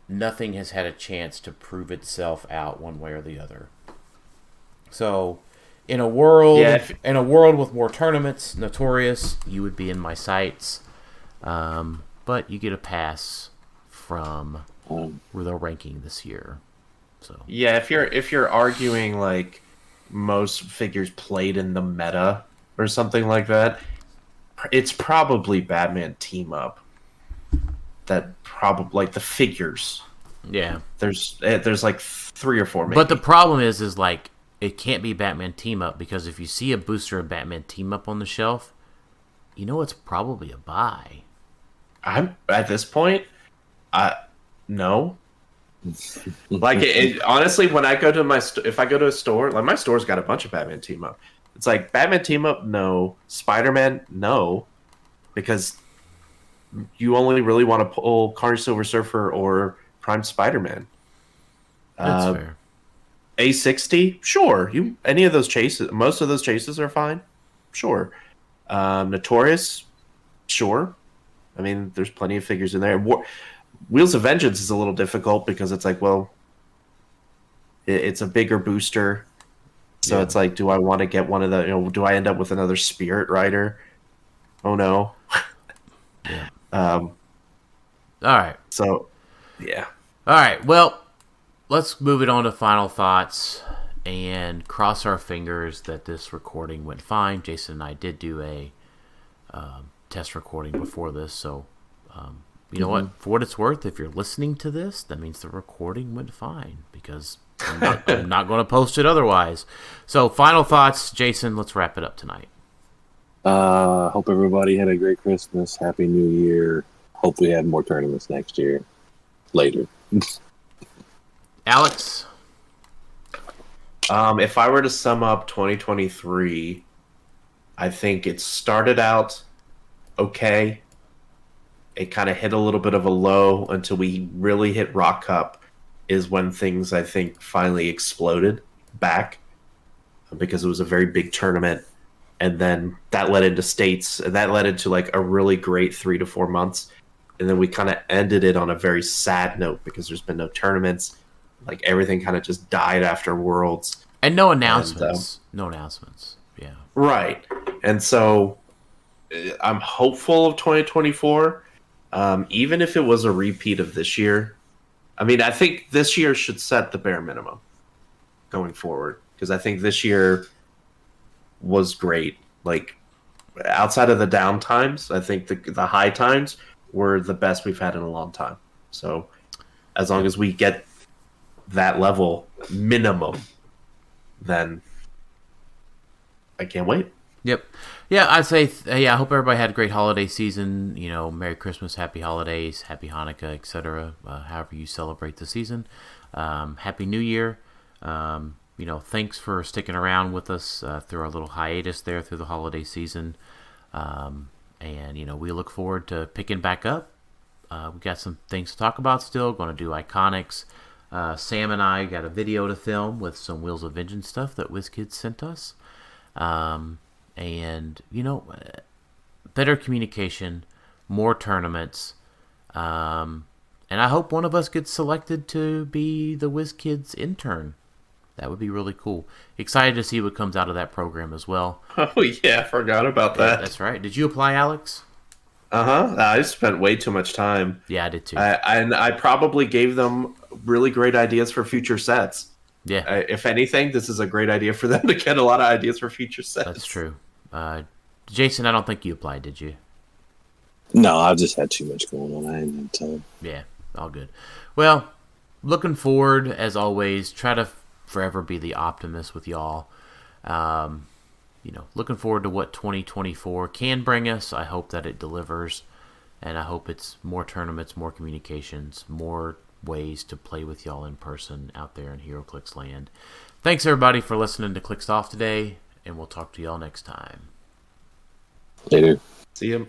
nothing has had a chance to prove itself out one way or the other. So, in a world with more tournaments, Notorious, you would be in my sights, but you get a pass from the ranking this year. So yeah, if you're arguing like most figures played in the meta or something like that, it's probably Batman Team Up. That probably like the figures. yeah, There's like 3 or 4 maybe. but the problem is like it can't be Batman Team Up because if you see a booster of Batman Team Up on the shelf, you know it's probably a buy. I'm at this point, no. Like honestly, when I go to if I go to a store, like my store's got a bunch of Batman Team Up. It's like Batman Team Up, no. Spider-Man, no, because you only really want to pull Carnage Silver Surfer or Prime Spider-Man. That's fair. A60, sure. Any of those chases, most of those chases are fine. Sure. Notorious, sure. I mean, there's plenty of figures in there. Wheels of Vengeance is a little difficult because it's like, well, it's a bigger booster. So it's like, do I want to get one of the, do I end up with another Spirit Rider? Oh, no. Yeah. All right. So, yeah. All right. Well, let's move it on to final thoughts and cross our fingers that this recording went fine. Jason and I did do a test recording before this, so you know what? For what it's worth, if you're listening to this, that means the recording went fine because I'm not going to post it otherwise. So, final thoughts, Jason. Let's wrap it up tonight. Hope everybody had a great Christmas. Happy New Year. Hope we have more tournaments next year. Later. Alex? If I were to sum up 2023, I think it started out okay. It kind of hit a little bit of a low until we really hit Rock Cup is when things, I think, finally exploded back because it was a very big tournament. And then that led into states, and that led into like a really great 3 to 4 months. And then we kind of ended it on a very sad note because there's been no tournaments. Like everything kind of just died after Worlds. And no announcements. No announcements. Yeah. Right. And so I'm hopeful of 2024. Even if it was a repeat of this year. I mean, I think this year should set the bare minimum going forward. Because I think this year was great. Like, outside of the down times, I think the high times were the best we've had in a long time. So, as long as we get that level minimum, then I can't wait. Yep. Yeah, I'd say, I hope everybody had a great holiday season. You know, Merry Christmas, Happy Holidays, Happy Hanukkah, etc. However you celebrate the season. Happy New Year. You know, thanks for sticking around with us through our little hiatus there through the holiday season. And, you know, we look forward to picking back up. We've got some things to talk about still. Going to do Iconics. Sam and I got a video to film with some Wheels of Vengeance stuff that WizKids sent us. And, you know, better communication, more tournaments. And I hope one of us gets selected to be the WizKids intern. That would be really cool. Excited to see what comes out of that program as well. Oh, yeah, I forgot about that. That's right. Did you apply, Alex? Uh-huh. I spent way too much time. Yeah, I did too. And I probably gave them really great ideas for future sets. Yeah. If anything, this is a great idea for them to get a lot of ideas for future sets. That's true. Jason, I don't think you applied, did you? No, I've just had too much going on. I ain't had time. Yeah, all good. Well, looking forward, as always, try to forever be the optimist with y'all. You know, looking forward to what 2024 can bring us. I hope that it delivers, and I hope it's more tournaments, more communications, more ways to play with y'all in person out there in HeroClix land. Thanks, everybody, for listening to Clixed Off today, and we'll talk to y'all next time. Later. See you.